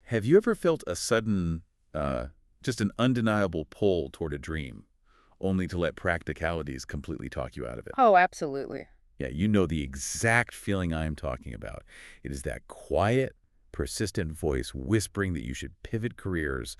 Have you ever felt a sudden, just an undeniable pull toward a dream, only to let practicalities completely talk you out of it? Oh, absolutely. Yeah, you know the exact feeling I'm talking about. It is that quiet, persistent voice whispering that you should pivot careers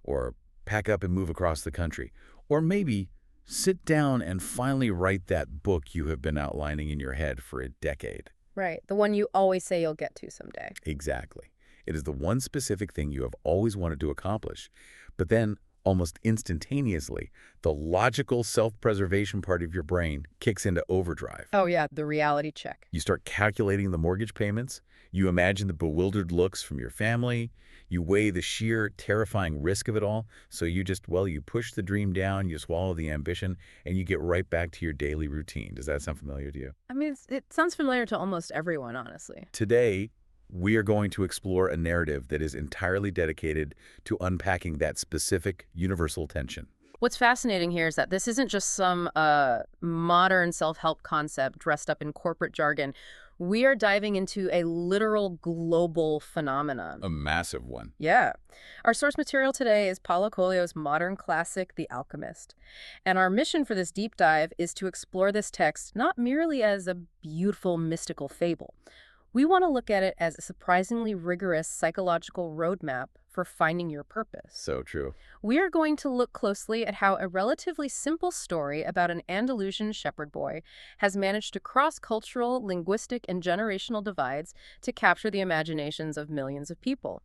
or pack up and move across the country. Or maybe sit down and finally write that book you have been outlining in your head for a decade. Right. The one you always say you'll get to someday. Exactly. It is the one specific thing you have always wanted to accomplish. But then, almost instantaneously, the logical self-preservation part of your brain kicks into overdrive. Oh, yeah, the reality check. You start calculating the mortgage payments. You imagine the bewildered looks from your family. You weigh the sheer, terrifying risk of it all. So you just, well, you push the dream down, you swallow the ambition, and you get right back to your daily routine. Does that sound familiar to you? I mean, it sounds familiar to almost everyone, honestly. Today, we are going to explore a narrative that is entirely dedicated to unpacking that specific universal tension. What's fascinating here is that this isn't just some modern self-help concept dressed up in corporate jargon. We are diving into a literal global phenomenon. A massive one. Yeah. Our source material today is Paulo Coelho's modern classic, The Alchemist. And our mission for this deep dive is to explore this text not merely as a beautiful mystical fable. We want to look at it as a surprisingly rigorous psychological roadmap for finding your purpose. So true. We are going to look closely at how a relatively simple story about an Andalusian shepherd boy has managed to cross cultural, linguistic, and generational divides to capture the imaginations of millions of people.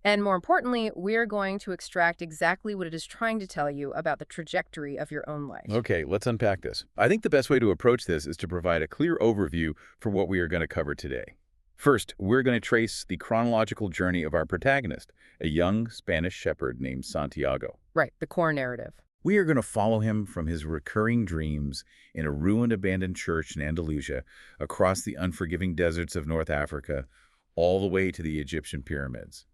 And more importantly, we are going to extract exactly what it is trying to tell you about the trajectory of your own life. Okay, let's unpack this. I think the best way to approach this is to provide a clear overview for what we are going to cover today. First, we're going to trace the chronological journey of our protagonist, a young Spanish shepherd named Santiago. Right, the core narrative. We are going to follow him from his recurring dreams in a ruined abandoned church in Andalusia, across the unforgiving deserts of North Africa, all the way to the Egyptian pyramids.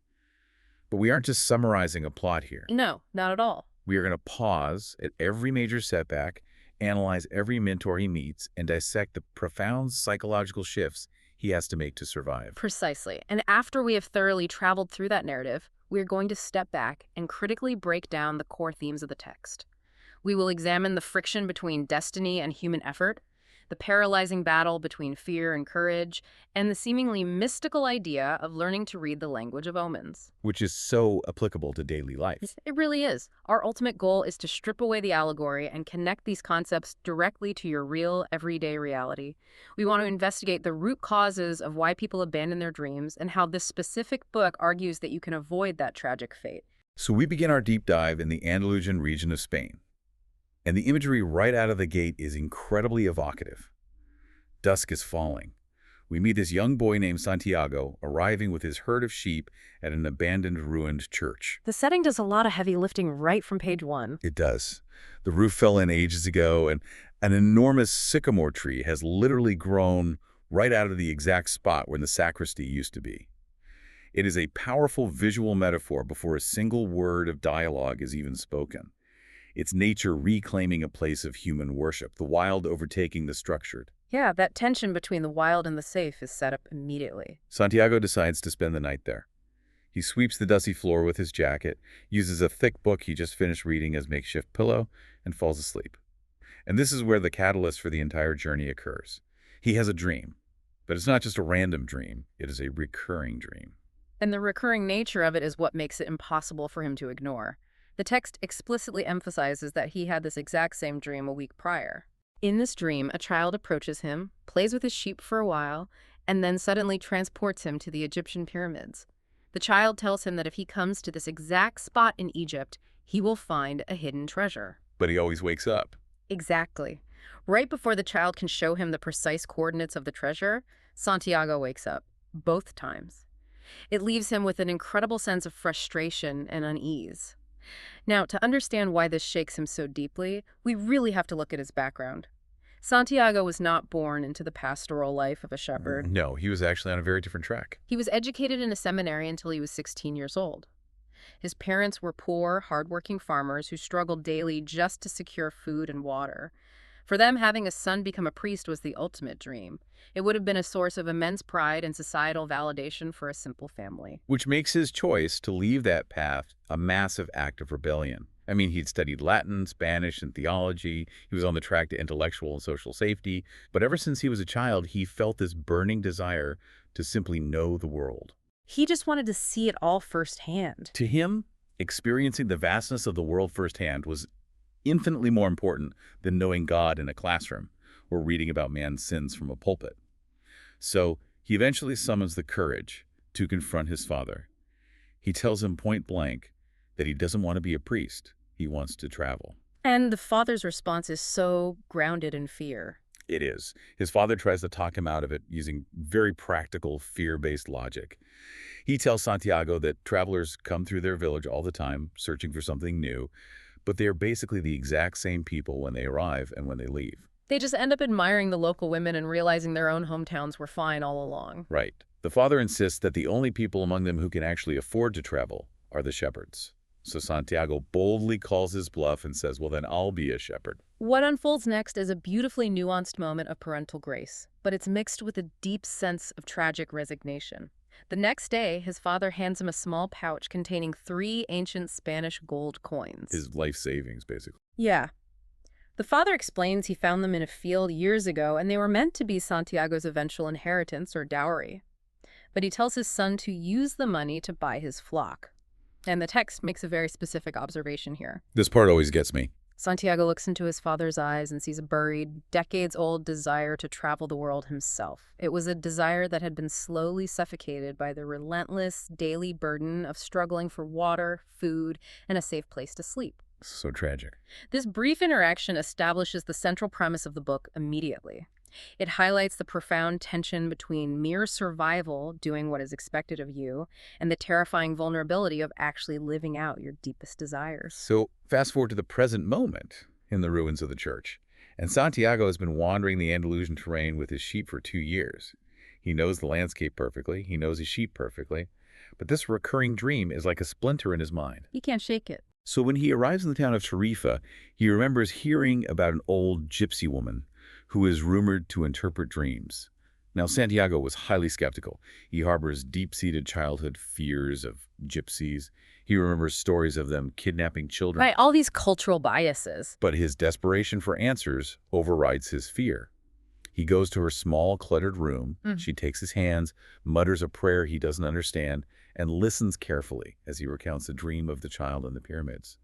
But we aren't just summarizing a plot here. No, not at all. We are going to pause at every major setback, analyze every mentor he meets, and dissect the profound psychological shifts he has to make to survive. Precisely. And after we have thoroughly traveled through that narrative, we are going to step back and critically break down the core themes of the text. We will examine the friction between destiny and human effort, the paralyzing battle between fear and courage, and the seemingly mystical idea of learning to read the language of omens. Which is so applicable to daily life. It really is. Our ultimate goal is to strip away the allegory and connect these concepts directly to your real, everyday reality. We want to investigate the root causes of why people abandon their dreams and how this specific book argues that you can avoid that tragic fate. So we begin our deep dive in the Andalusian region of Spain. And the imagery right out of the gate is incredibly evocative. Dusk is falling. We meet this young boy named Santiago arriving with his herd of sheep at an abandoned, ruined church. The setting does a lot of heavy lifting right from page one. It does. The roof fell in ages ago, and an enormous sycamore tree has literally grown right out of the exact spot where the sacristy used to be. It is a powerful visual metaphor before a single word of dialogue is even spoken. It's nature reclaiming a place of human worship, the wild overtaking the structured. Yeah, that tension between the wild and the safe is set up immediately. Santiago decides to spend the night there. He sweeps the dusty floor with his jacket, uses a thick book he just finished reading as makeshift pillow, and falls asleep. And this is where the catalyst for the entire journey occurs. He has a dream, but it's not just a random dream, it is a recurring dream. And the recurring nature of it is what makes it impossible for him to ignore. The text explicitly emphasizes that he had this exact same dream a week prior. In this dream, a child approaches him, plays with his sheep for a while, and then suddenly transports him to the Egyptian pyramids. The child tells him that if he comes to this exact spot in Egypt, he will find a hidden treasure. But he always wakes up. Exactly. Right before the child can show him the precise coordinates of the treasure, Santiago wakes up, both times. It leaves him with an incredible sense of frustration and unease. Now, to understand why this shakes him so deeply, we really have to look at his background. Santiago was not born into the pastoral life of a shepherd. No, he was actually on a very different track. He was educated in a seminary until he was 16 years old. His parents were poor, hardworking farmers who struggled daily just to secure food and water. For them, having a son become a priest was the ultimate dream. It would have been a source of immense pride and societal validation for a simple family. Which makes his choice to leave that path a massive act of rebellion. I mean, he'd studied Latin, Spanish, and theology. He was on the track to intellectual and social safety. But ever since he was a child, he felt this burning desire to simply know the world. He just wanted to see it all firsthand. To him, experiencing the vastness of the world firsthand was infinitely more important than knowing God in a classroom or reading about man's sins from a pulpit. So he eventually summons the courage to confront his father. He tells him point blank that he doesn't want to be a priest. He wants to travel. And the father's response is so grounded in fear. It is. His father tries to talk him out of it using very practical, fear-based logic. He tells Santiago that travelers come through their village all the time, searching for something new, but they are basically the exact same people when they arrive and when they leave. They just end up admiring the local women and realizing their own hometowns were fine all along. Right. The father insists that the only people among them who can actually afford to travel are the shepherds. So Santiago boldly calls his bluff and says, well, then I'll be a shepherd. What unfolds next is a beautifully nuanced moment of parental grace, but it's mixed with a deep sense of tragic resignation. The next day, his father hands him a small pouch containing 3 ancient Spanish gold coins. His life savings, basically. Yeah. The father explains he found them in a field years ago, and they were meant to be Santiago's eventual inheritance or dowry. But he tells his son to use the money to buy his flock. And the text makes a very specific observation here. This part always gets me. Santiago looks into his father's eyes and sees a buried, decades-old desire to travel the world himself. It was a desire that had been slowly suffocated by the relentless daily burden of struggling for water, food, and a safe place to sleep. So tragic. This brief interaction establishes the central premise of the book immediately. It highlights the profound tension between mere survival, doing what is expected of you, and the terrifying vulnerability of actually living out your deepest desires. So fast forward to the present moment in the ruins of the church. And Santiago has been wandering the Andalusian terrain with his sheep for 2 years. He knows the landscape perfectly. He knows his sheep perfectly. But this recurring dream is like a splinter in his mind. He can't shake it. So when he arrives in the town of Tarifa, he remembers hearing about an old gypsy woman who is rumored to interpret dreams. Now, Santiago was highly skeptical. He harbors deep-seated childhood fears of gypsies. He remembers stories of them kidnapping children. Right, all these cultural biases. But his desperation for answers overrides his fear. He goes to her small, cluttered room. She takes his hands, mutters a prayer he doesn't understand, and listens carefully as he recounts the dream of the child in the pyramids.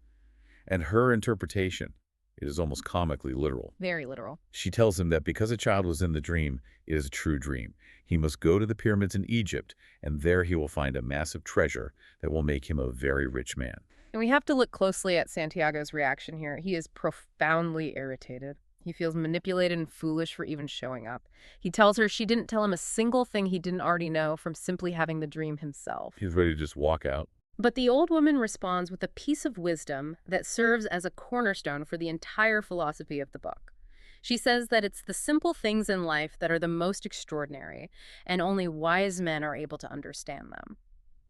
And her interpretation, it is almost comically literal. Very literal. She tells him that because a child was in the dream, it is a true dream. He must go to the pyramids in Egypt, and there he will find a massive treasure that will make him a very rich man. And we have to look closely at Santiago's reaction here. He is profoundly irritated. He feels manipulated and foolish for even showing up. He tells her she didn't tell him a single thing he didn't already know from simply having the dream himself. He's ready to just walk out. But the old woman responds with a piece of wisdom that serves as a cornerstone for the entire philosophy of the book. She says that it's the simple things in life that are the most extraordinary, and only wise men are able to understand them.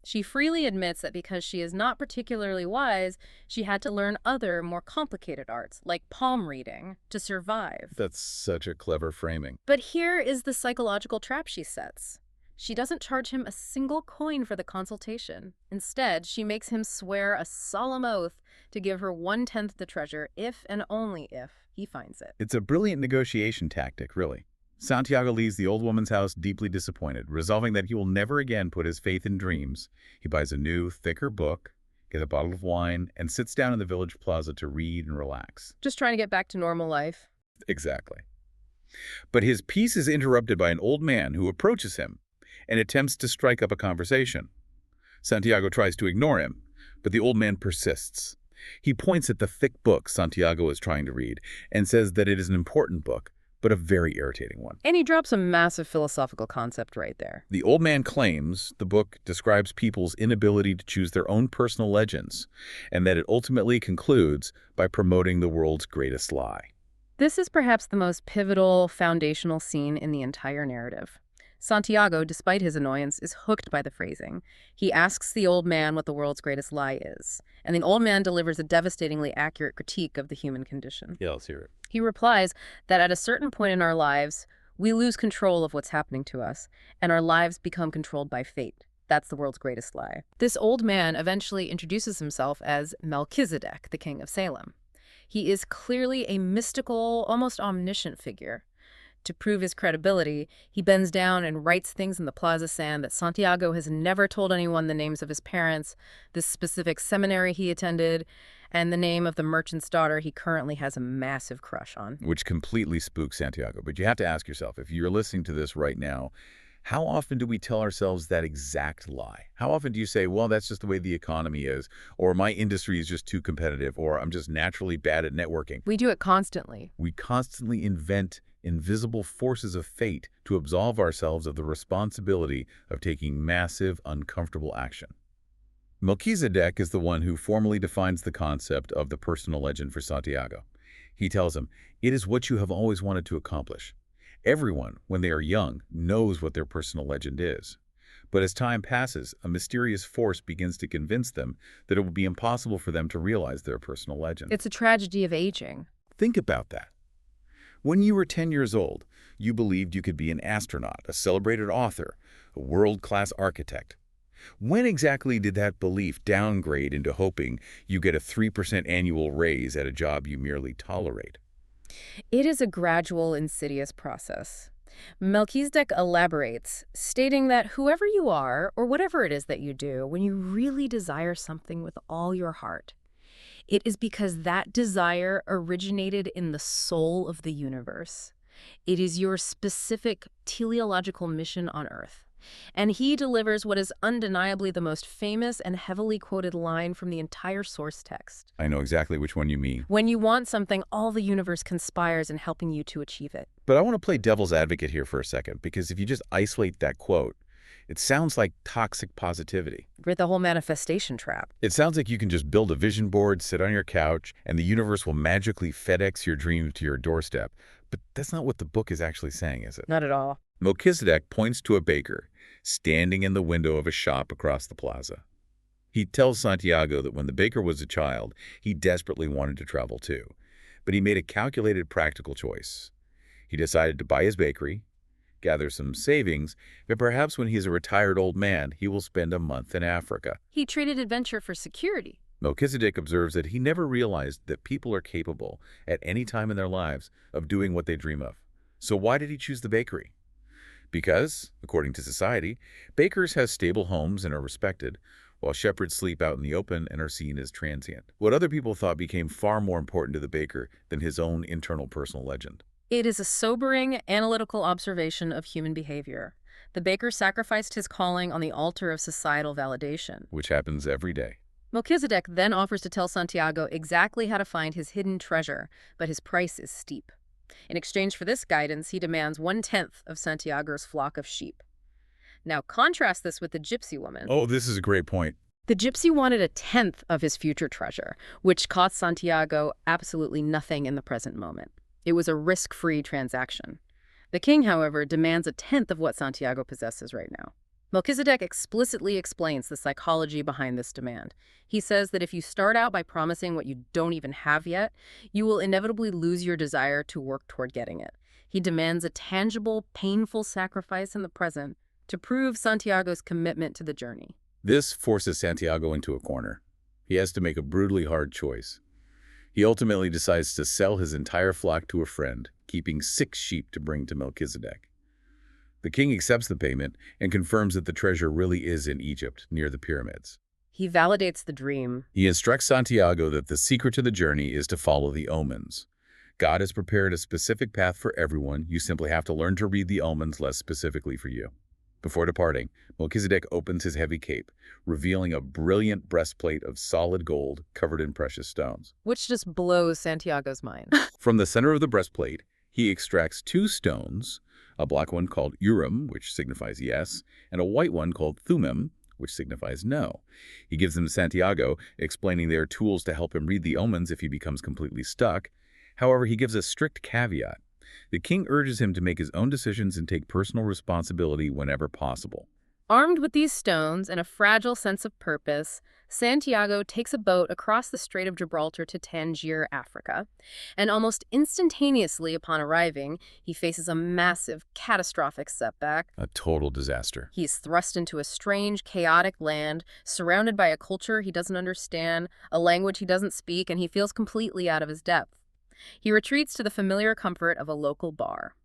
She freely admits that because she is not particularly wise, she had to learn other, more complicated arts, like palm reading, to survive. That's such a clever framing. But here is the psychological trap she sets. She doesn't charge him a single coin for the consultation. Instead, she makes him swear a solemn oath to give her 1/10 the treasure if and only if he finds it. It's a brilliant negotiation tactic, really. Santiago leaves the old woman's house deeply disappointed, resolving that he will never again put his faith in dreams. He buys a new, thicker book, gets a bottle of wine, and sits down in the village plaza to read and relax. Just trying to get back to normal life. Exactly. But his peace is interrupted by an old man who approaches him and attempts to strike up a conversation. Santiago tries to ignore him, but the old man persists. He points at the thick book Santiago is trying to read and says that it is an important book, but a very irritating one. And he drops a massive philosophical concept right there. The old man claims the book describes people's inability to choose their own personal legends, and that it ultimately concludes by promoting the world's greatest lie. This is perhaps the most pivotal, foundational scene in the entire narrative. Santiago, despite his annoyance, is hooked by the phrasing. He asks the old man what the world's greatest lie is, and the old man delivers a devastatingly accurate critique of the human condition. Yeah, let's hear it. He replies that at a certain point in our lives, we lose control of what's happening to us, and our lives become controlled by fate. That's the world's greatest lie. This old man eventually introduces himself as Melchizedek, the king of Salem. He is clearly a mystical, almost omniscient figure. To prove his credibility, he bends down and writes things in the plaza sand that Santiago has never told anyone the names of his parents, the specific seminary he attended, and the name of the merchant's daughter he currently has a massive crush on. Which completely spooks Santiago. But you have to ask yourself, if you're listening to this right now, how often do we tell ourselves that exact lie? How often do you say, well, that's just the way the economy is, or my industry is just too competitive, or I'm just naturally bad at networking? We do it constantly. We constantly invent invisible forces of fate to absolve ourselves of the responsibility of taking massive, uncomfortable action. Melchizedek is the one who formally defines the concept of the personal legend for Santiago. He tells him, it is what you have always wanted to accomplish. Everyone, when they are young, knows what their personal legend is. But as time passes, a mysterious force begins to convince them that it will be impossible for them to realize their personal legend. It's a tragedy of aging. Think about that. When you were 10 years old, you believed you could be an astronaut, a celebrated author, a world-class architect. When exactly did that belief downgrade into hoping you get a 3% annual raise at a job you merely tolerate? It is a gradual, insidious process. Melchizedek elaborates, stating that whoever you are, or whatever it is that you do, when you really desire something with all your heart, it is because that desire originated in the soul of the universe. It is your specific teleological mission on Earth. And he delivers what is undeniably the most famous and heavily quoted line from the entire source text. I know exactly which one you mean. When you want something, all the universe conspires in helping you to achieve it. But I want to play devil's advocate here for a second, because if you just isolate that quote, it sounds like toxic positivity. With the whole manifestation trap. It sounds like you can just build a vision board, sit on your couch, and the universe will magically FedEx your dream to your doorstep. But that's not what the book is actually saying, is it? Not at all. Melchizedek points to a baker standing in the window of a shop across the plaza. He tells Santiago that when the baker was a child, he desperately wanted to travel too. But he made a calculated practical choice. He decided to buy his bakery, gather some savings, but perhaps when he's a retired old man, he will spend a month in Africa. He traded adventure for security. Melchizedek observes that he never realized that people are capable, at any time in their lives, of doing what they dream of. So why did he choose the bakery? Because, according to society, bakers have stable homes and are respected, while shepherds sleep out in the open and are seen as transient. What other people thought became far more important to the baker than his own internal personal legend. It is a sobering, analytical observation of human behavior. The baker sacrificed his calling on the altar of societal validation. Which happens every day. Melchizedek then offers to tell Santiago exactly how to find his hidden treasure, but his price is steep. In exchange for this guidance, he demands 1/10 of Santiago's flock of sheep. Now contrast this with the gypsy woman. Oh, this is a great point. The gypsy wanted 1/10 of his future treasure, which cost Santiago absolutely nothing in the present moment. It was a risk-free transaction. The king, however, demands 1/10 of what Santiago possesses right now. Melchizedek explicitly explains the psychology behind this demand. He says that if you start out by promising what you don't even have yet, you will inevitably lose your desire to work toward getting it. He demands a tangible, painful sacrifice in the present to prove Santiago's commitment to the journey. This forces Santiago into a corner. He has to make a brutally hard choice. He ultimately decides to sell his entire flock to a friend, keeping 6 sheep to bring to Melchizedek. The king accepts the payment and confirms that the treasure really is in Egypt, near the pyramids. He validates the dream. He instructs Santiago that the secret to the journey is to follow the omens. God has prepared a specific path for everyone. You simply have to learn to read the omens less specifically for you. Before departing, Melchizedek opens his heavy cape, revealing a brilliant breastplate of solid gold covered in precious stones. Which just blows Santiago's mind. From the center of the breastplate, he extracts 2 stones, a black one called Urim, which signifies yes, and a white one called Thummim, which signifies no. He gives them to Santiago, explaining they are tools to help him read the omens if he becomes completely stuck. However, he gives a strict caveat. The king urges him to make his own decisions and take personal responsibility whenever possible. Armed with these stones and a fragile sense of purpose, Santiago takes a boat across the Strait of Gibraltar to Tangier, Africa. And almost instantaneously upon arriving, he faces a massive, catastrophic setback. A total disaster. He's thrust into a strange, chaotic land, surrounded by a culture he doesn't understand, a language he doesn't speak, and he feels completely out of his depth. He retreats to the familiar comfort of a local bar.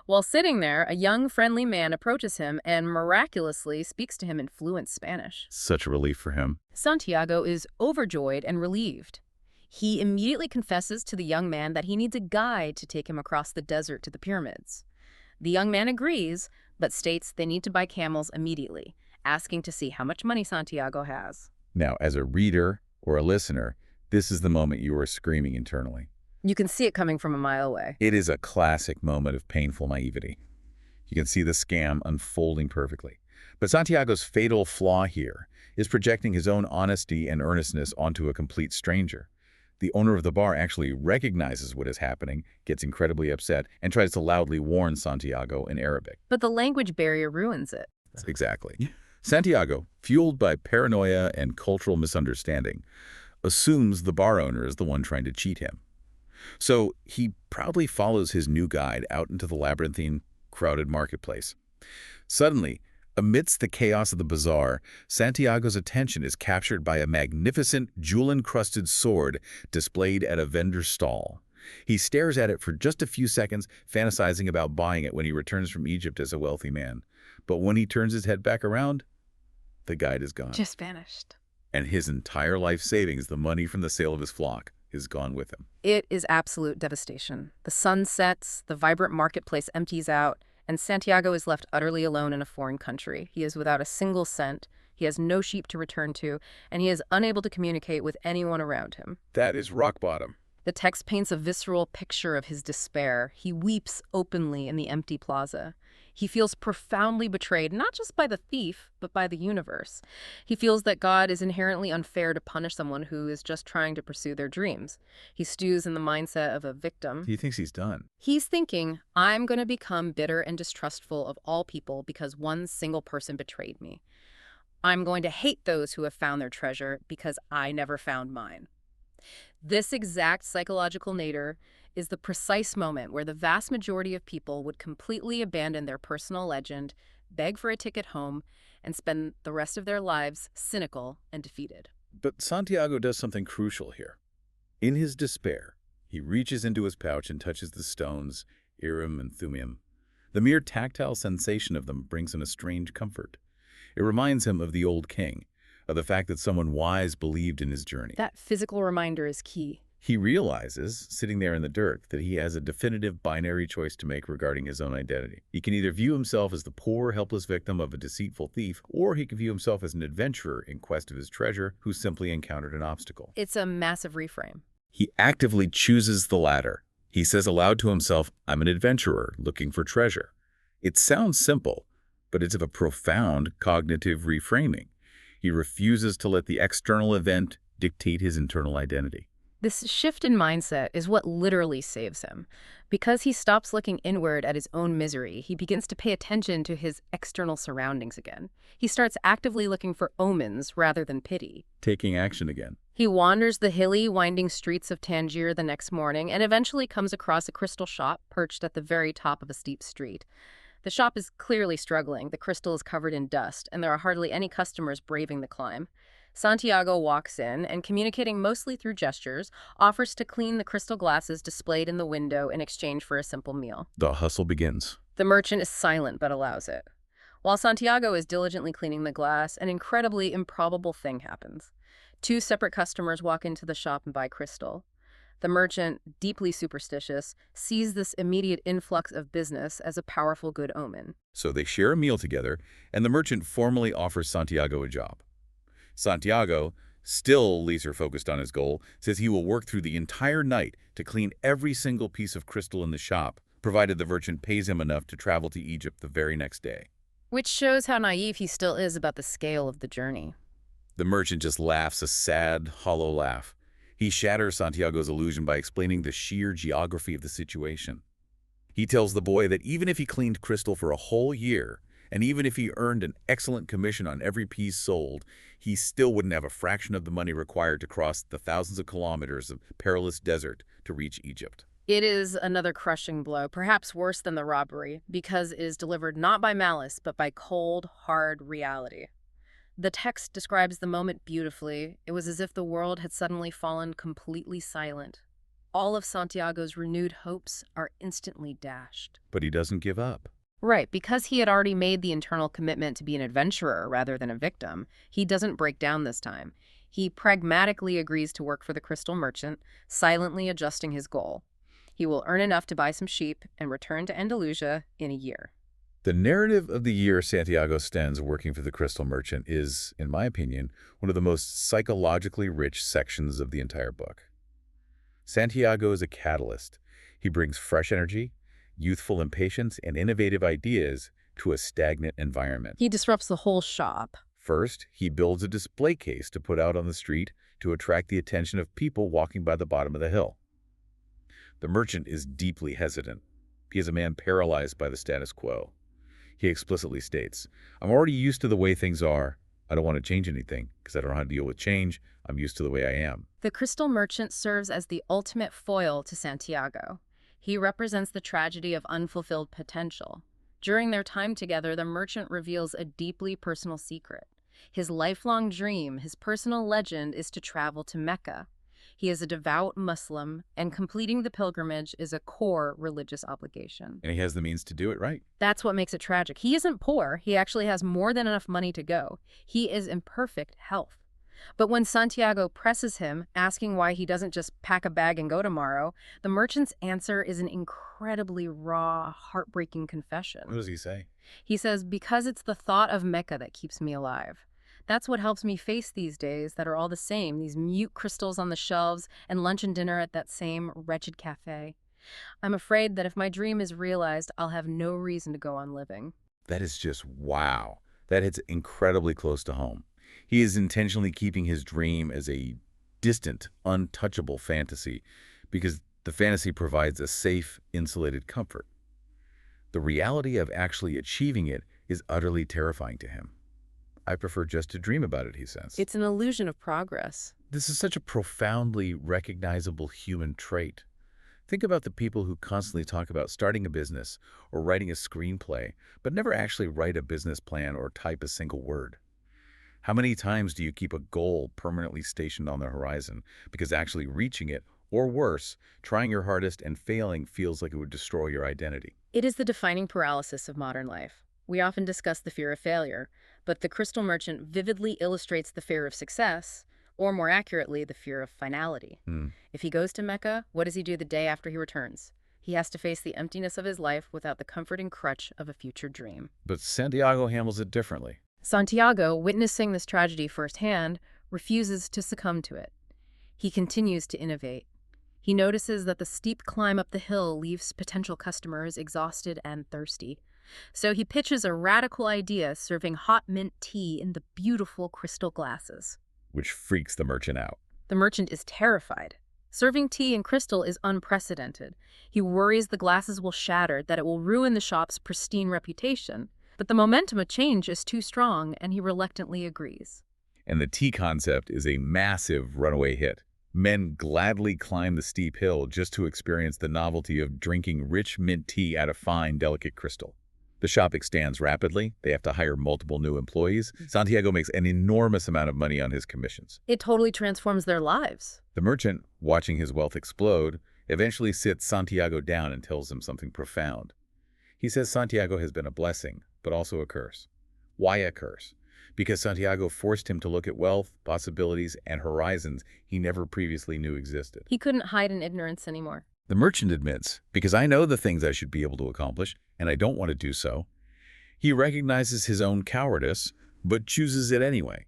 While sitting there, a young, friendly man approaches him and miraculously speaks to him in fluent Spanish. Such a relief for him. Santiago is overjoyed and relieved. He immediately confesses to the young man that he needs a guide to take him across the desert to the pyramids. The young man agrees, but states they need to buy camels immediately, asking to see how much money Santiago has. Now, as a reader or a listener, this is the moment you are screaming internally. You can see it coming from a mile away. It is a classic moment of painful naivety. You can see the scam unfolding perfectly. But Santiago's fatal flaw here is projecting his own honesty and earnestness onto a complete stranger. The owner of the bar actually recognizes what is happening, gets incredibly upset, and tries to loudly warn Santiago in Arabic. But the language barrier ruins it. Exactly. Santiago, fueled by paranoia and cultural misunderstanding, assumes the bar owner is the one trying to cheat him. So he proudly follows his new guide out into the labyrinthine, crowded marketplace. Suddenly, amidst the chaos of the bazaar, Santiago's attention is captured by a magnificent, jewel-encrusted sword displayed at a vendor's stall. He stares at it for just a few seconds, fantasizing about buying it when he returns from Egypt as a wealthy man. But when he turns his head back around, the guide is gone. Just vanished. And his entire life savings, the money from the sale of his flock, is gone with him. It is absolute devastation. The sun sets, the vibrant marketplace empties out, and Santiago is left utterly alone in a foreign country. He is without a single cent, he has no sheep to return to, and he is unable to communicate with anyone around him. That is rock bottom. The text paints a visceral picture of his despair. He weeps openly in the empty plaza. He feels profoundly betrayed, not just by the thief, but by the universe. He feels that God is inherently unfair to punish someone who is just trying to pursue their dreams. He stews in the mindset of a victim. He thinks he's done. He's thinking, I'm going to become bitter and distrustful of all people because one single person betrayed me. I'm going to hate those who have found their treasure because I never found mine. This exact psychological nadir is the precise moment where the vast majority of people would completely abandon their personal legend, beg for a ticket home, and spend the rest of their lives cynical and defeated. But Santiago does something crucial here. In his despair, he reaches into his pouch and touches the stones, Urim and Thummim. The mere tactile sensation of them brings him a strange comfort. It reminds him of the old king, of the fact that someone wise believed in his journey. That physical reminder is key. He realizes, sitting there in the dirt, that he has a definitive binary choice to make regarding his own identity. He can either view himself as the poor, helpless victim of a deceitful thief, or he can view himself as an adventurer in quest of his treasure who simply encountered an obstacle. It's a massive reframe. He actively chooses the latter. He says aloud to himself, I'm an adventurer looking for treasure. It sounds simple, but it's of a profound cognitive reframing. He refuses to let the external event dictate his internal identity. This shift in mindset is what literally saves him. Because he stops looking inward at his own misery, he begins to pay attention to his external surroundings again. He starts actively looking for omens rather than pity. Taking action again. He wanders the hilly, winding streets of Tangier the next morning and eventually comes across a crystal shop perched at the very top of a steep street. The shop is clearly struggling. The crystal is covered in dust, and there are hardly any customers braving the climb. Santiago walks in and, communicating mostly through gestures, offers to clean the crystal glasses displayed in the window in exchange for a simple meal. The hustle begins. The merchant is silent but allows it. While Santiago is diligently cleaning the glass, an incredibly improbable thing happens. Two separate customers walk into the shop and buy crystal. The merchant, deeply superstitious, sees this immediate influx of business as a powerful good omen. So they share a meal together, and the merchant formally offers Santiago a job. Santiago, still laser-focused on his goal, says he will work through the entire night to clean every single piece of crystal in the shop, provided the merchant pays him enough to travel to Egypt the very next day. Which shows how naive he still is about the scale of the journey. The merchant just laughs a sad, hollow laugh. He shatters Santiago's illusion by explaining the sheer geography of the situation. He tells the boy that even if he cleaned crystal for a whole year, And even if he earned an excellent commission on every piece sold, he still wouldn't have a fraction of the money required to cross the thousands of kilometers of perilous desert to reach Egypt. It is another crushing blow, perhaps worse than the robbery, because it is delivered not by malice, but by cold, hard reality. The text describes the moment beautifully. It was as if the world had suddenly fallen completely silent. All of Santiago's renewed hopes are instantly dashed. But he doesn't give up. Right, because he had already made the internal commitment to be an adventurer rather than a victim, he doesn't break down this time. He pragmatically agrees to work for the crystal merchant, silently adjusting his goal. He will earn enough to buy some sheep and return to Andalusia in a year. The narrative of the year Santiago spends working for the crystal merchant is, in my opinion, one of the most psychologically rich sections of the entire book. Santiago is a catalyst. He brings fresh energy, youthful impatience, and innovative ideas to a stagnant environment. He disrupts the whole shop. First, he builds a display case to put out on the street to attract the attention of people walking by the bottom of the hill. The merchant is deeply hesitant. He is a man paralyzed by the status quo. He explicitly states, "I'm already used to the way things are. I don't want to change anything because I don't know how to deal with change. I'm used to the way I am." The crystal merchant serves as the ultimate foil to Santiago. He represents the tragedy of unfulfilled potential. During their time together, the merchant reveals a deeply personal secret. His lifelong dream, his personal legend, is to travel to Mecca. He is a devout Muslim, and completing the pilgrimage is a core religious obligation. And he has the means to do it, right? That's what makes it tragic. He isn't poor. He actually has more than enough money to go. He is in perfect health. But when Santiago presses him, asking why he doesn't just pack a bag and go tomorrow, the merchant's answer is an incredibly raw, heartbreaking confession. What does he say? He says, "Because it's the thought of Mecca that keeps me alive. That's what helps me face these days that are all the same, these mute crystals on the shelves and lunch and dinner at that same wretched cafe. I'm afraid that if my dream is realized, I'll have no reason to go on living." That is just wow. That hits incredibly close to home. He is intentionally keeping his dream as a distant, untouchable fantasy because the fantasy provides a safe, insulated comfort. The reality of actually achieving it is utterly terrifying to him. "I prefer just to dream about it," he says. It's an illusion of progress. This is such a profoundly recognizable human trait. Think about the people who constantly talk about starting a business or writing a screenplay, but never actually write a business plan or type a single word. How many times do you keep a goal permanently stationed on the horizon because actually reaching it, or worse, trying your hardest and failing feels like it would destroy your identity? It is the defining paralysis of modern life. We often discuss the fear of failure, but the crystal merchant vividly illustrates the fear of success, or more accurately, the fear of finality. If he goes to Mecca, what does he do the day after he returns? He has to face the emptiness of his life without the comforting crutch of a future dream. But Santiago handles it differently. Santiago, witnessing this tragedy firsthand, refuses to succumb to it. He continues to innovate. He notices that the steep climb up the hill leaves potential customers exhausted and thirsty. So he pitches a radical idea, serving hot mint tea in the beautiful crystal glasses. Which freaks the merchant out. The merchant is terrified. Serving tea in crystal is unprecedented. He worries the glasses will shatter, that it will ruin the shop's pristine reputation. But the momentum of change is too strong, and he reluctantly agrees. And the tea concept is a massive runaway hit. Men gladly climb the steep hill just to experience the novelty of drinking rich mint tea out of fine, delicate crystal. The shop expands rapidly. They have to hire multiple new employees. Santiago makes an enormous amount of money on his commissions. It totally transforms their lives. The merchant, watching his wealth explode, eventually sits Santiago down and tells him something profound. He says Santiago has been a blessing, but also a curse. Why a curse? Because Santiago forced him to look at wealth, possibilities, and horizons he never previously knew existed. He couldn't hide in ignorance anymore. The merchant admits, "Because I know the things I should be able to accomplish, and I don't want to do so." He recognizes his own cowardice, but chooses it anyway.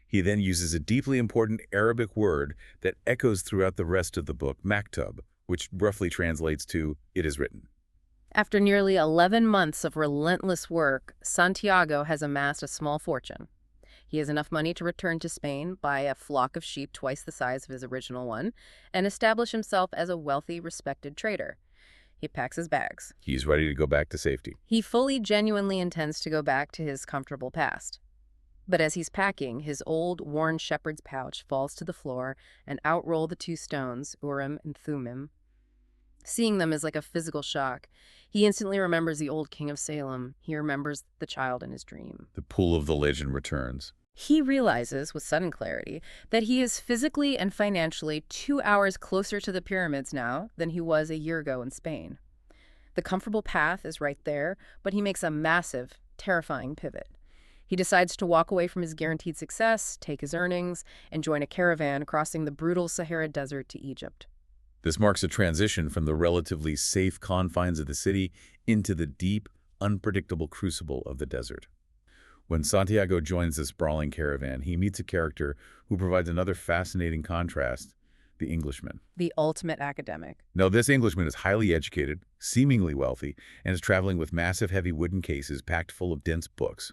He then uses a deeply important Arabic word that echoes throughout the rest of the book, maktub, which roughly translates to, "it is written." After nearly 11 months of relentless work, Santiago has amassed a small fortune. He has enough money to return to Spain, buy a flock of sheep twice the size of his original one, and establish himself as a wealthy, respected trader. He packs his bags. He's ready to go back to safety. He fully, genuinely intends to go back to his comfortable past. But as he's packing, his old, worn shepherd's pouch falls to the floor, and out roll the two stones, Urim and Thummim. Seeing them is like a physical shock. He instantly remembers the old king of Salem. He remembers the child in his dream. The pull of the legend returns. He realizes, with sudden clarity, that he is physically and financially 2 hours closer to the pyramids now than he was a year ago in Spain. The comfortable path is right there, but he makes a massive, terrifying pivot. He decides to walk away from his guaranteed success, take his earnings, and join a caravan crossing the brutal Sahara Desert to Egypt. This marks a transition from the relatively safe confines of the city into the deep, unpredictable crucible of the desert. When Santiago joins this sprawling caravan, he meets a character who provides another fascinating contrast, the Englishman. The ultimate academic. Now, this Englishman is highly educated, seemingly wealthy, and is traveling with massive heavy wooden cases packed full of dense books.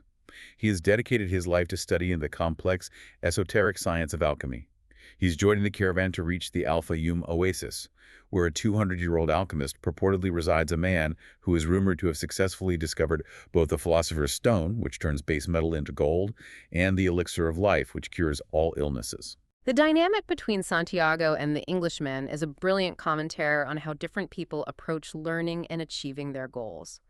He has dedicated his life to studying the complex, esoteric science of alchemy. He's joining the caravan to reach the Al-Fayoum oasis, where a 200-year-old alchemist purportedly resides, a man who is rumored to have successfully discovered both the philosopher's stone, which turns base metal into gold, and the elixir of life, which cures all illnesses. The dynamic between Santiago and the Englishman is a brilliant commentary on how different people approach learning and achieving their goals.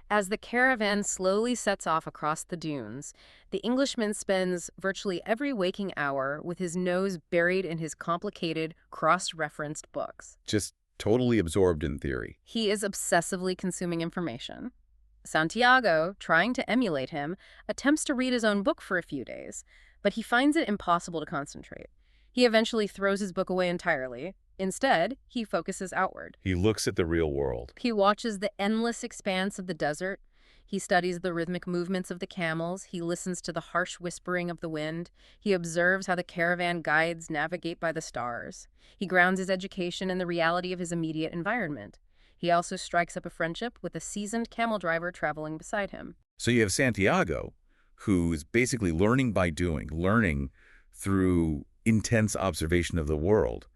As the caravan slowly sets off across the dunes, the Englishman spends virtually every waking hour with his nose buried in his complicated, cross-referenced books. Just totally absorbed in theory. He is obsessively consuming information. Santiago, trying to emulate him, attempts to read his own book for a few days, but he finds it impossible to concentrate. He eventually throws his book away entirely. Instead, he focuses outward. He looks at the real world. He watches the endless expanse of the desert. He studies the rhythmic movements of the camels. He listens to the harsh whispering of the wind. He observes how the caravan guides navigate by the stars. He grounds his education in the reality of his immediate environment. He also strikes up a friendship with a seasoned camel driver traveling beside him. So you have Santiago, who is basically learning by doing, learning through intense observation of the world,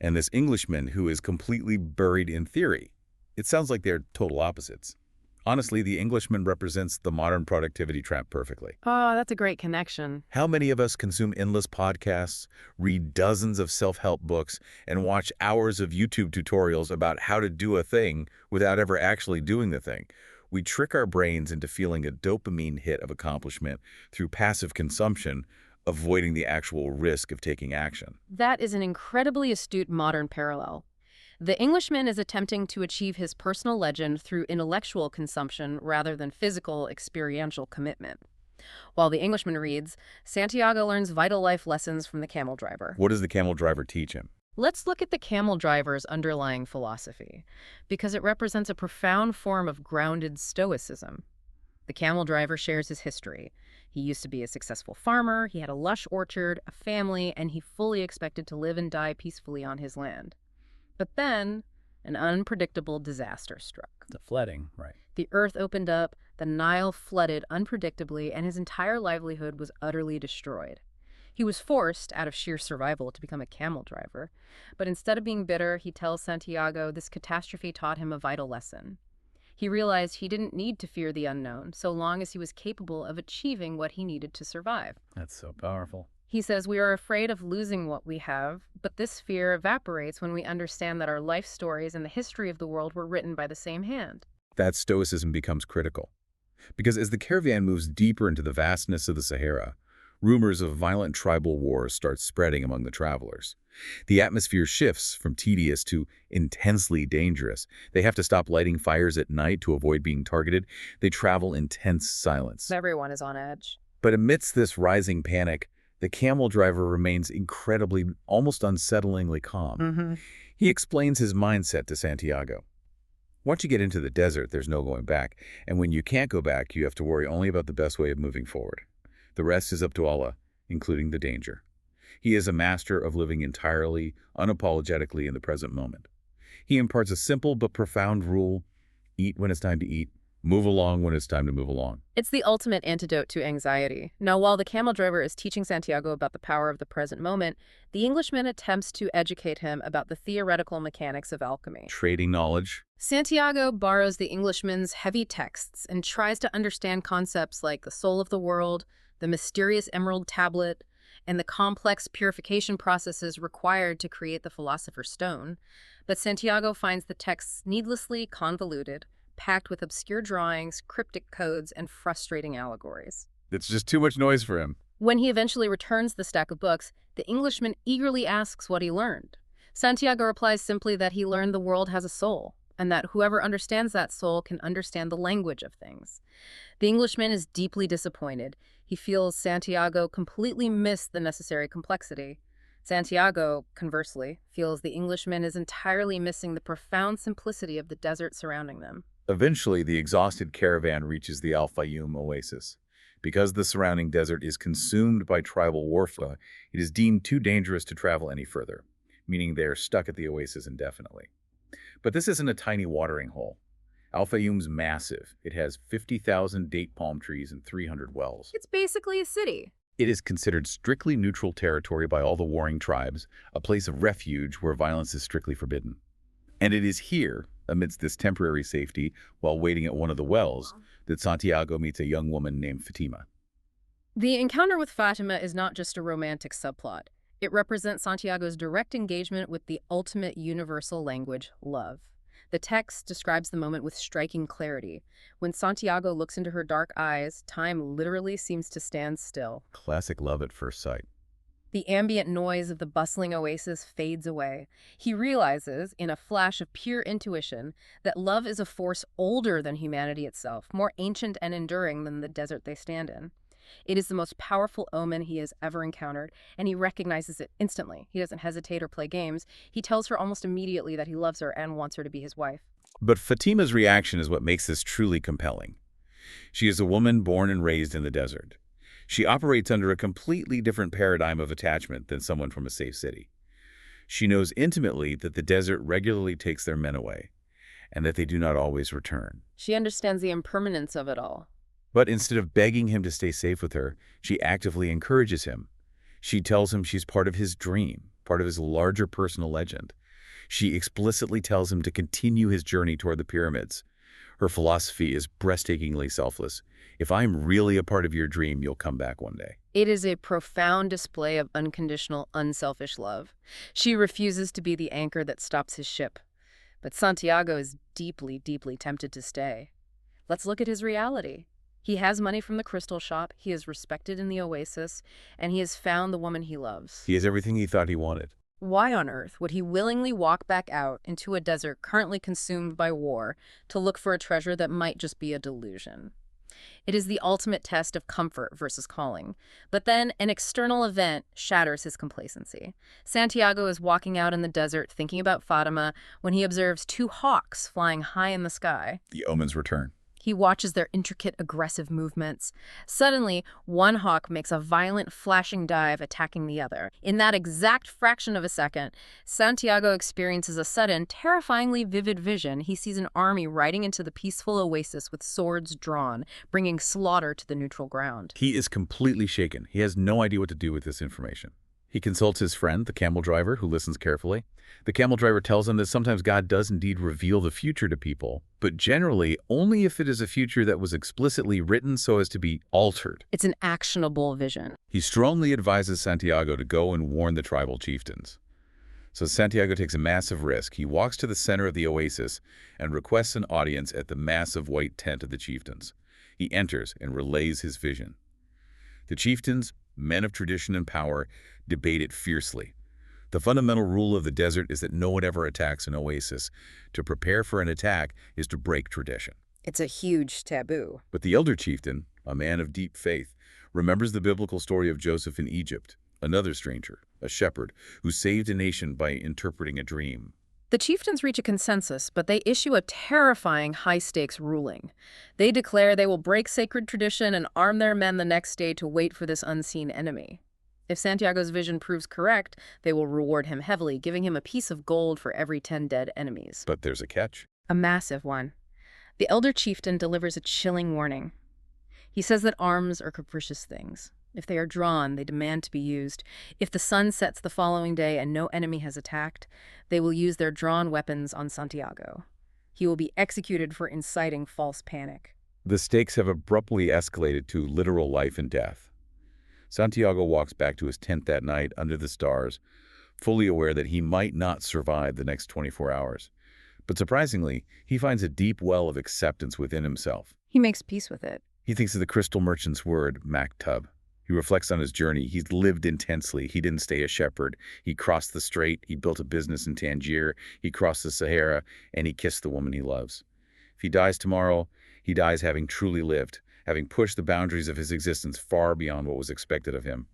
and this Englishman who is completely buried in theory. It sounds like they're total opposites. Honestly, the Englishman represents the modern productivity trap perfectly. Oh, that's a great connection. How many of us consume endless podcasts, read dozens of self-help books, and watch hours of YouTube tutorials about how to do a thing without ever actually doing the thing? We trick our brains into feeling a dopamine hit of accomplishment through passive consumption, avoiding the actual risk of taking action. That is an incredibly astute modern parallel. The Englishman is attempting to achieve his personal legend through intellectual consumption rather than physical, experiential commitment. While the Englishman reads, Santiago learns vital life lessons from the camel driver. What does the camel driver teach him? Let's look at the camel driver's underlying philosophy, because it represents a profound form of grounded stoicism. The camel driver shares his history. He used to be a successful farmer, he had a lush orchard, a family, and he fully expected to live and die peacefully on his land. But then, an unpredictable disaster struck. The flooding, right. The earth opened up, the Nile flooded unpredictably, and his entire livelihood was utterly destroyed. He was forced, out of sheer survival, to become a camel driver. But instead of being bitter, he tells Santiago this catastrophe taught him a vital lesson. He realized he didn't need to fear the unknown, so long as he was capable of achieving what he needed to survive. That's so powerful. He says we are afraid of losing what we have, but this fear evaporates when we understand that our life stories and the history of the world were written by the same hand. That stoicism becomes critical. Because as the caravan moves deeper into the vastness of the Sahara, rumors of violent tribal wars start spreading among the travelers. The atmosphere shifts from tedious to intensely dangerous. They have to stop lighting fires at night to avoid being targeted. They travel in tense silence. Everyone is on edge. But amidst this rising panic, the camel driver remains incredibly, almost unsettlingly calm. He explains his mindset to Santiago. Once you get into the desert, there's no going back. And when you can't go back, you have to worry only about the best way of moving forward. The rest is up to Allah, including the danger. He is a master of living entirely, unapologetically in the present moment. He imparts a simple but profound rule: eat when it's time to eat, Move along when it's time to move along. It's the ultimate antidote to anxiety. Now, while the camel driver is teaching Santiago about the power of the present moment, the Englishman attempts to educate him about the theoretical mechanics of alchemy. Trading knowledge. Santiago borrows the Englishman's heavy texts and tries to understand concepts like the soul of the world, the mysterious emerald tablet, and the complex purification processes required to create the Philosopher's Stone. But Santiago finds the texts needlessly convoluted, packed with obscure drawings, cryptic codes, and frustrating allegories. It's just too much noise for him. When he eventually returns the stack of books, the Englishman eagerly asks what he learned. Santiago replies simply that he learned the world has a soul, and that whoever understands that soul can understand the language of things. The Englishman is deeply disappointed. He feels Santiago completely missed the necessary complexity. Santiago, conversely, feels the Englishman is entirely missing the profound simplicity of the desert surrounding them. Eventually, the exhausted caravan reaches the Al-Fayoum oasis. Because the surrounding desert is consumed by tribal warfare, it is deemed too dangerous to travel any further, meaning they are stuck at the oasis indefinitely. But this isn't a tiny watering hole. Al-Fayoum's massive. It has 50,000 date palm trees and 300 wells. It's basically a city. It is considered strictly neutral territory by all the warring tribes, a place of refuge where violence is strictly forbidden. And it is here, amidst this temporary safety, while waiting at one of the wells, that Santiago meets a young woman named Fatima. The encounter with Fatima is not just a romantic subplot. It represents Santiago's direct engagement with the ultimate universal language, love. The text describes the moment with striking clarity. When Santiago looks into her dark eyes, time literally seems to stand still. Classic love at first sight. The ambient noise of the bustling oasis fades away. He realizes, in a flash of pure intuition, that love is a force older than humanity itself, more ancient and enduring than the desert they stand in. It is the most powerful omen he has ever encountered, and he recognizes it instantly. He doesn't hesitate or play games. He tells her almost immediately that he loves her and wants her to be his wife. But Fatima's reaction is what makes this truly compelling. She is a woman born and raised in the desert. She operates under a completely different paradigm of attachment than someone from a safe city. She knows intimately that the desert regularly takes their men away, and that they do not always return. She understands the impermanence of it all. But instead of begging him to stay safe with her, she actively encourages him. She tells him she's part of his dream, part of his larger personal legend. She explicitly tells him to continue his journey toward the pyramids. Her philosophy is breathtakingly selfless. If I'm really a part of your dream, you'll come back one day. It is a profound display of unconditional, unselfish love. She refuses to be the anchor that stops his ship. But Santiago is deeply, deeply tempted to stay. Let's look at his reality. He has money from the crystal shop, he is respected in the oasis, and he has found the woman he loves. He has everything he thought he wanted. Why on earth would he willingly walk back out into a desert currently consumed by war to look for a treasure that might just be a delusion? It is the ultimate test of comfort versus calling. But then an external event shatters his complacency. Santiago is walking out in the desert thinking about Fatima when he observes two hawks flying high in the sky. The omens return. He watches their intricate, aggressive movements. Suddenly, one hawk makes a violent, flashing dive, attacking the other. In that exact fraction of a second, Santiago experiences a sudden, terrifyingly vivid vision. He sees an army riding into the peaceful oasis with swords drawn, bringing slaughter to the neutral ground. He is completely shaken. He has no idea what to do with this information. He consults his friend, the camel driver, who listens carefully. The camel driver tells him that sometimes God does indeed reveal the future to people, but generally only if it is a future that was explicitly written so as to be altered. It's an actionable vision. He strongly advises Santiago to go and warn the tribal chieftains. So Santiago takes a massive risk. He walks to the center of the oasis and requests an audience at the massive white tent of the chieftains. He enters and relays his vision. The chieftains, men of tradition and power, debate it fiercely. The fundamental rule of the desert is that no one ever attacks an oasis. To prepare for an attack is to break tradition. It's a huge taboo. But the elder chieftain, a man of deep faith, remembers the biblical story of Joseph in Egypt, another stranger, a shepherd, who saved a nation by interpreting a dream. The chieftains reach a consensus, but they issue a terrifying high-stakes ruling. They declare they will break sacred tradition and arm their men the next day to wait for this unseen enemy. If Santiago's vision proves correct, they will reward him heavily, giving him a piece of gold for every 10 dead enemies. But there's a catch. A massive one. The elder chieftain delivers a chilling warning. He says that arms are capricious things. If they are drawn, they demand to be used. If the sun sets the following day and no enemy has attacked, they will use their drawn weapons on Santiago. He will be executed for inciting false panic. The stakes have abruptly escalated to literal life and death. Santiago walks back to his tent that night under the stars, fully aware that he might not survive the next 24 hours. But surprisingly, he finds a deep well of acceptance within himself. He makes peace with it. He thinks of the crystal merchant's word, maktub. He reflects on his journey. He's lived intensely. He didn't stay a shepherd. He crossed the strait. He built a business in Tangier. He crossed the Sahara, and he kissed the woman he loves. If he dies tomorrow, he dies having truly lived, having pushed the boundaries of his existence far beyond what was expected of him.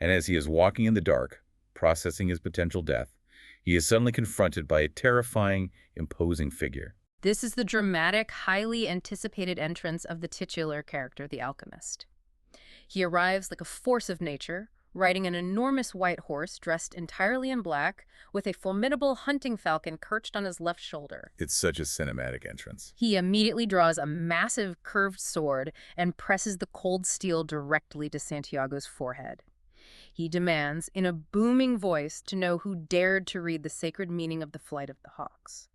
And as he is walking in the dark, processing his potential death, he is suddenly confronted by a terrifying, imposing figure. This is the dramatic, highly anticipated entrance of the titular character, the Alchemist. He arrives like a force of nature, riding an enormous white horse dressed entirely in black, with a formidable hunting falcon perched on his left shoulder. It's such a cinematic entrance. He immediately draws a massive curved sword and presses the cold steel directly to Santiago's forehead. He demands, in a booming voice, to know who dared to read the sacred meaning of the flight of the hawks.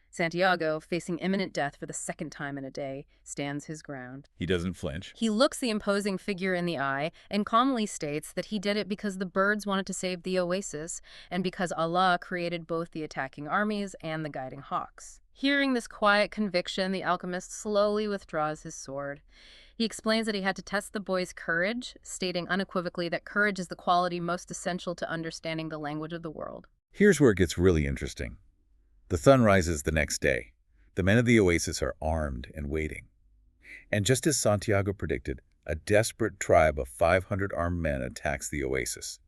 Santiago, facing imminent death for the second time in a day, stands his ground. He doesn't flinch. He looks the imposing figure in the eye and calmly states that he did it because the birds wanted to save the oasis and because Allah created both the attacking armies and the guiding hawks. Hearing this quiet conviction, the alchemist slowly withdraws his sword. He explains that he had to test the boy's courage, stating unequivocally that courage is the quality most essential to understanding the language of the world. Here's where it gets really interesting. The sun rises the next day. The men of the oasis are armed and waiting. And just as Santiago predicted, a desperate tribe of 500 armed men attacks the oasis.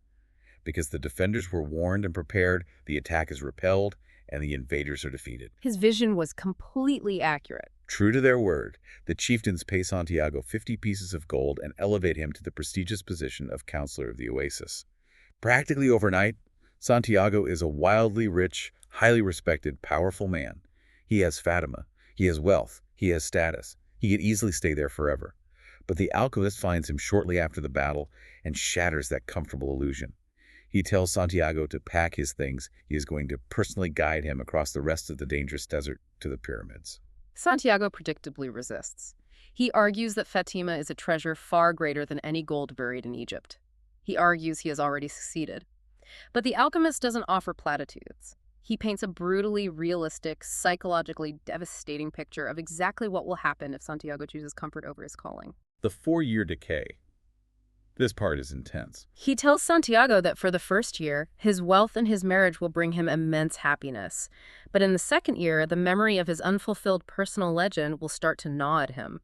Because the defenders were warned and prepared, the attack is repelled, and the invaders are defeated. His vision was completely accurate. True to their word, the chieftains pay Santiago 50 pieces of gold and elevate him to the prestigious position of counselor of the oasis. Practically overnight, Santiago is a wildly rich, highly respected, powerful man. He has Fatima, he has wealth, he has status. He could easily stay there forever. But the alchemist finds him shortly after the battle and shatters that comfortable illusion. He tells Santiago to pack his things. He is going to personally guide him across the rest of the dangerous desert to the pyramids. Santiago predictably resists. He argues that Fatima is a treasure far greater than any gold buried in Egypt. He argues he has already succeeded. But the alchemist doesn't offer platitudes. He paints a brutally realistic, psychologically devastating picture of exactly what will happen if Santiago chooses comfort over his calling. The 4-year decay. This part is intense. He tells Santiago that for the first year, his wealth and his marriage will bring him immense happiness. But in the second year, the memory of his unfulfilled personal legend will start to gnaw at him.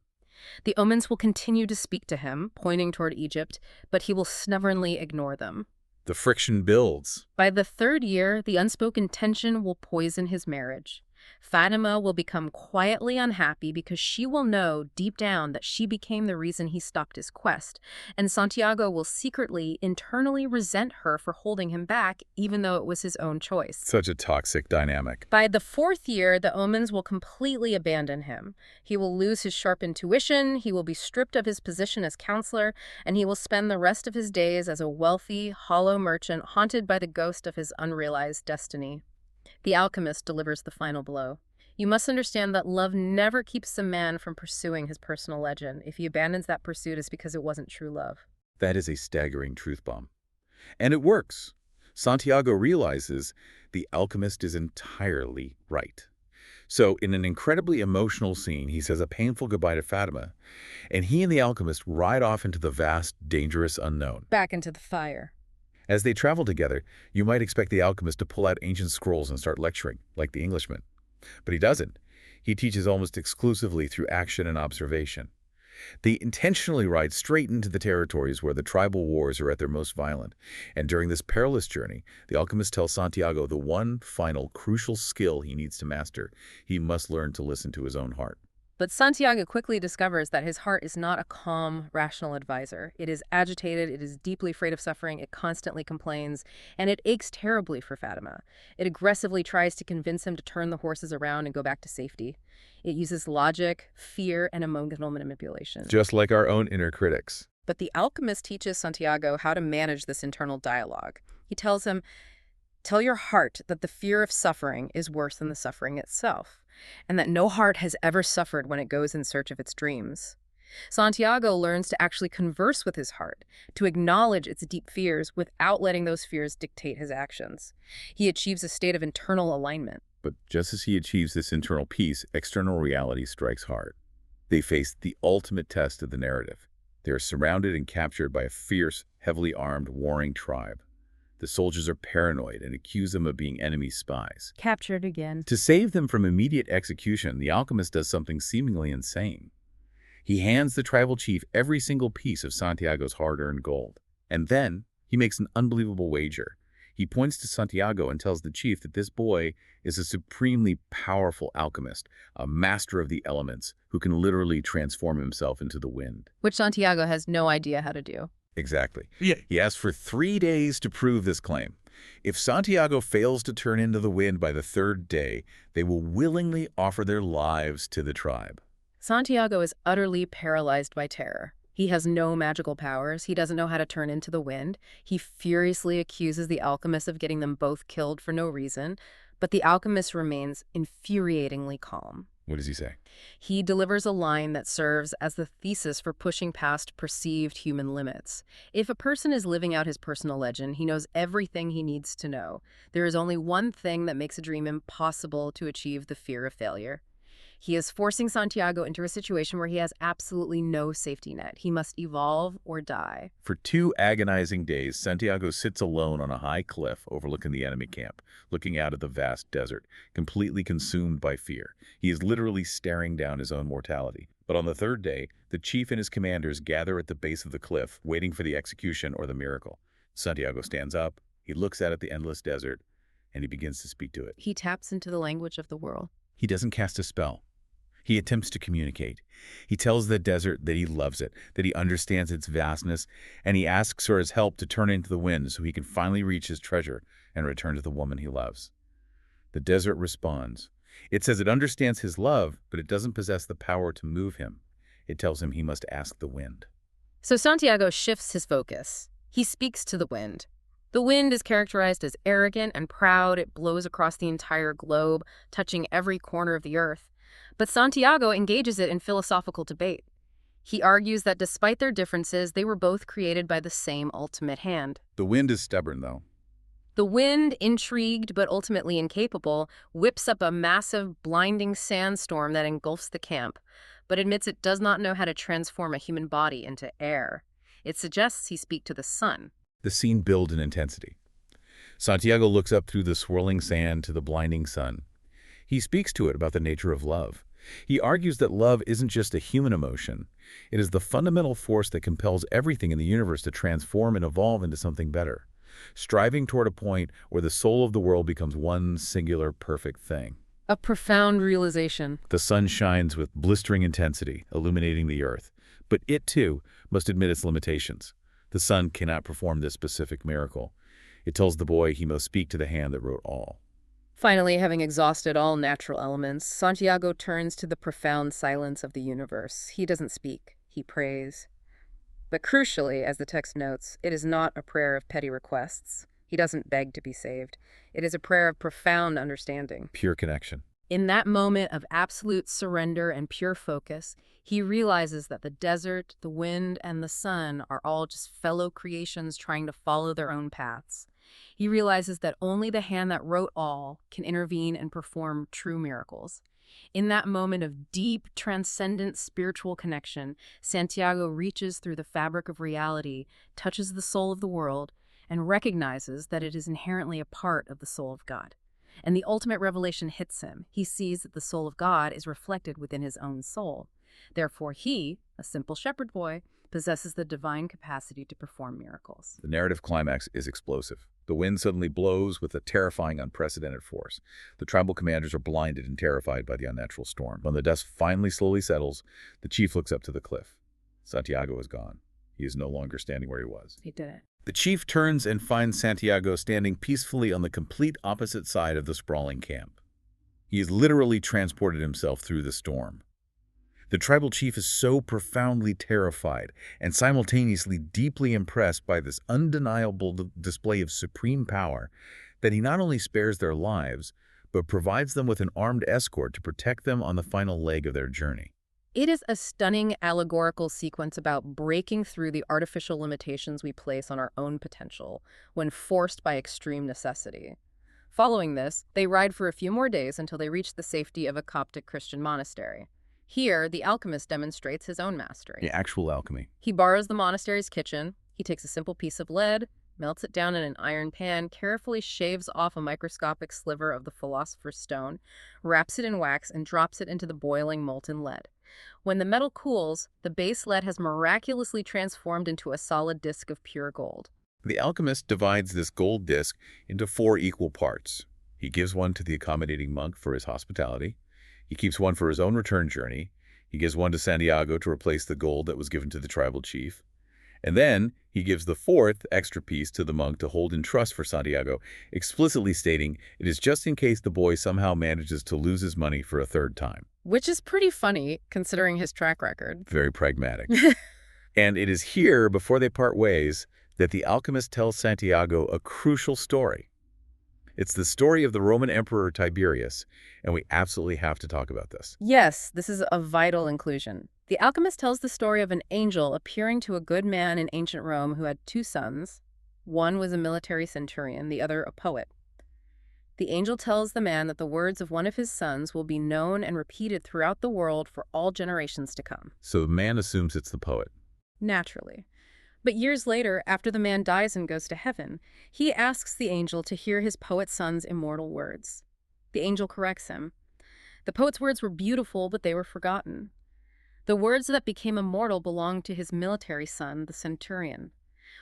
The omens will continue to speak to him, pointing toward Egypt, but he will stubbornly ignore them. The friction builds. By the third year, the unspoken tension will poison his marriage. Fatima will become quietly unhappy because she will know deep down that she became the reason he stopped his quest, and Santiago will secretly, internally resent her for holding him back, even though it was his own choice. Such a toxic dynamic. By the fourth year, the omens will completely abandon him. He will lose his sharp intuition, he will be stripped of his position as counselor, and he will spend the rest of his days as a wealthy, hollow merchant haunted by the ghost of his unrealized destiny. The alchemist delivers the final blow. You must understand that love never keeps a man from pursuing his personal legend. If he abandons that pursuit, it's because it wasn't true love. That is a staggering truth bomb. And it works. Santiago realizes the alchemist is entirely right. So in an incredibly emotional scene, he says a painful goodbye to Fatima, and he and the alchemist ride off into the vast, dangerous unknown. Back into the fire. As they travel together, you might expect the alchemist to pull out ancient scrolls and start lecturing, like the Englishman. But he doesn't. He teaches almost exclusively through action and observation. They intentionally ride straight into the territories where the tribal wars are at their most violent. And during this perilous journey, the alchemist tells Santiago the one final crucial skill he needs to master. He must learn to listen to his own heart. But Santiago quickly discovers that his heart is not a calm, rational advisor. It is agitated, it is deeply afraid of suffering, it constantly complains, and it aches terribly for Fatima. It aggressively tries to convince him to turn the horses around and go back to safety. It uses logic, fear, and emotional manipulation. Just like our own inner critics. But the alchemist teaches Santiago how to manage this internal dialogue. He tells him, "Tell your heart that the fear of suffering is worse than the suffering itself, and that no heart has ever suffered when it goes in search of its dreams." Santiago learns to actually converse with his heart, to acknowledge its deep fears without letting those fears dictate his actions. He achieves a state of internal alignment. But just as he achieves this internal peace, external reality strikes hard. They face the ultimate test of the narrative. They are surrounded and captured by a fierce, heavily armed, warring tribe. The soldiers are paranoid and accuse them of being enemy spies. Captured again. To save them from immediate execution, the alchemist does something seemingly insane. He hands the tribal chief every single piece of Santiago's hard-earned gold. And then he makes an unbelievable wager. He points to Santiago and tells the chief that this boy is a supremely powerful alchemist, a master of the elements, who can literally transform himself into the wind. Which Santiago has no idea how to do. Exactly. He asks for 3 days to prove this claim. If Santiago fails to turn into the wind by the 3rd day, they will willingly offer their lives to the tribe. Santiago is utterly paralyzed by terror. He has no magical powers. He doesn't know how to turn into the wind. He furiously accuses the alchemist of getting them both killed for no reason, but the alchemist remains infuriatingly calm. What does he say? He delivers a line that serves as the thesis for pushing past perceived human limits. If a person is living out his personal legend, he knows everything he needs to know. There is only one thing that makes a dream impossible to achieve: the fear of failure. He is forcing Santiago into a situation where he has absolutely no safety net. He must evolve or die. For 2 agonizing days, Santiago sits alone on a high cliff overlooking the enemy camp, looking out at the vast desert, completely consumed by fear. He is literally staring down his own mortality. But on the 3rd day, the chief and his commanders gather at the base of the cliff, waiting for the execution or the miracle. Santiago stands up, he looks out at the endless desert, and he begins to speak to it. He taps into the language of the world. He doesn't cast a spell. He attempts to communicate. He tells the desert that he loves it, that he understands its vastness, and he asks for his help to turn into the wind so he can finally reach his treasure and return to the woman he loves. The desert responds. It says it understands his love, but it doesn't possess the power to move him. It tells him he must ask the wind. So Santiago shifts his focus. He speaks to the wind. The wind is characterized as arrogant and proud. It blows across the entire globe, touching every corner of the earth. But Santiago engages it in philosophical debate. He argues that despite their differences, they were both created by the same ultimate hand. The wind is stubborn, though. The wind, intrigued but ultimately incapable, whips up a massive, blinding sandstorm that engulfs the camp, but admits it does not know how to transform a human body into air. It suggests he speak to the sun. The scene builds in intensity. Santiago looks up through the swirling sand to the blinding sun. He speaks to it about the nature of love. He argues that love isn't just a human emotion. It is the fundamental force that compels everything in the universe to transform and evolve into something better, striving toward a point where the soul of the world becomes one singular perfect thing. A profound realization. The sun shines with blistering intensity, illuminating the earth, but it too must admit its limitations. The sun cannot perform this specific miracle. It tells the boy he must speak to the hand that wrote all. Finally, having exhausted all natural elements, Santiago turns to the profound silence of the universe. He doesn't speak, he prays. But crucially, as the text notes, it is not a prayer of petty requests. He doesn't beg to be saved. It is a prayer of profound understanding. Pure connection. In that moment of absolute surrender and pure focus, he realizes that the desert, the wind, and the sun are all just fellow creations trying to follow their own paths. He realizes that only the hand that wrote all can intervene and perform true miracles. In that moment of deep, transcendent spiritual connection, Santiago reaches through the fabric of reality, touches the soul of the world, and recognizes that it is inherently a part of the soul of God. And the ultimate revelation hits him. He sees that the soul of God is reflected within his own soul. Therefore he, a simple shepherd boy, possesses the divine capacity to perform miracles. The narrative climax is explosive. The wind suddenly blows with a terrifying, unprecedented force. The tribal commanders are blinded and terrified by the unnatural storm. When the dust finally slowly settles, the chief looks up to the cliff. Santiago is gone. He is no longer standing where he was. He did it. The chief turns and finds Santiago standing peacefully on the complete opposite side of the sprawling camp. He has literally transported himself through the storm. The tribal chief is so profoundly terrified and simultaneously deeply impressed by this undeniable display of supreme power that he not only spares their lives, but provides them with an armed escort to protect them on the final leg of their journey. It is a stunning allegorical sequence about breaking through the artificial limitations we place on our own potential when forced by extreme necessity. Following this, they ride for a few more days until they reach the safety of a Coptic Christian monastery. Here, the alchemist demonstrates his own mastery. The actual alchemy. He borrows the monastery's kitchen. He takes a simple piece of lead, melts it down in an iron pan, carefully shaves off a microscopic sliver of the philosopher's stone, wraps it in wax, and drops it into the boiling molten lead. When the metal cools, the base lead has miraculously transformed into a solid disc of pure gold. The alchemist divides this gold disc into 4 equal parts. He gives one to the accommodating monk for his hospitality. He keeps one for his own return journey. He gives one to Santiago to replace the gold that was given to the tribal chief. And then he gives the 4th extra piece to the monk to hold in trust for Santiago, explicitly stating it is just in case the boy somehow manages to lose his money for a 3rd time. Which is pretty funny, considering his track record. Very pragmatic. And it is here, before they part ways, that the alchemist tells Santiago a crucial story. It's the story of the Roman Emperor Tiberius, and we absolutely have to talk about this. Yes, this is a vital inclusion. The alchemist tells the story of an angel appearing to a good man in ancient Rome who had 2 sons. One was a military centurion, the other a poet. The angel tells the man that the words of one of his sons will be known and repeated throughout the world for all generations to come. So the man assumes it's the poet. Naturally. But years later, after the man dies and goes to heaven, he asks the angel to hear his poet son's immortal words. The angel corrects him. The poet's words were beautiful, but they were forgotten. The words that became immortal belonged to his military son, the centurion.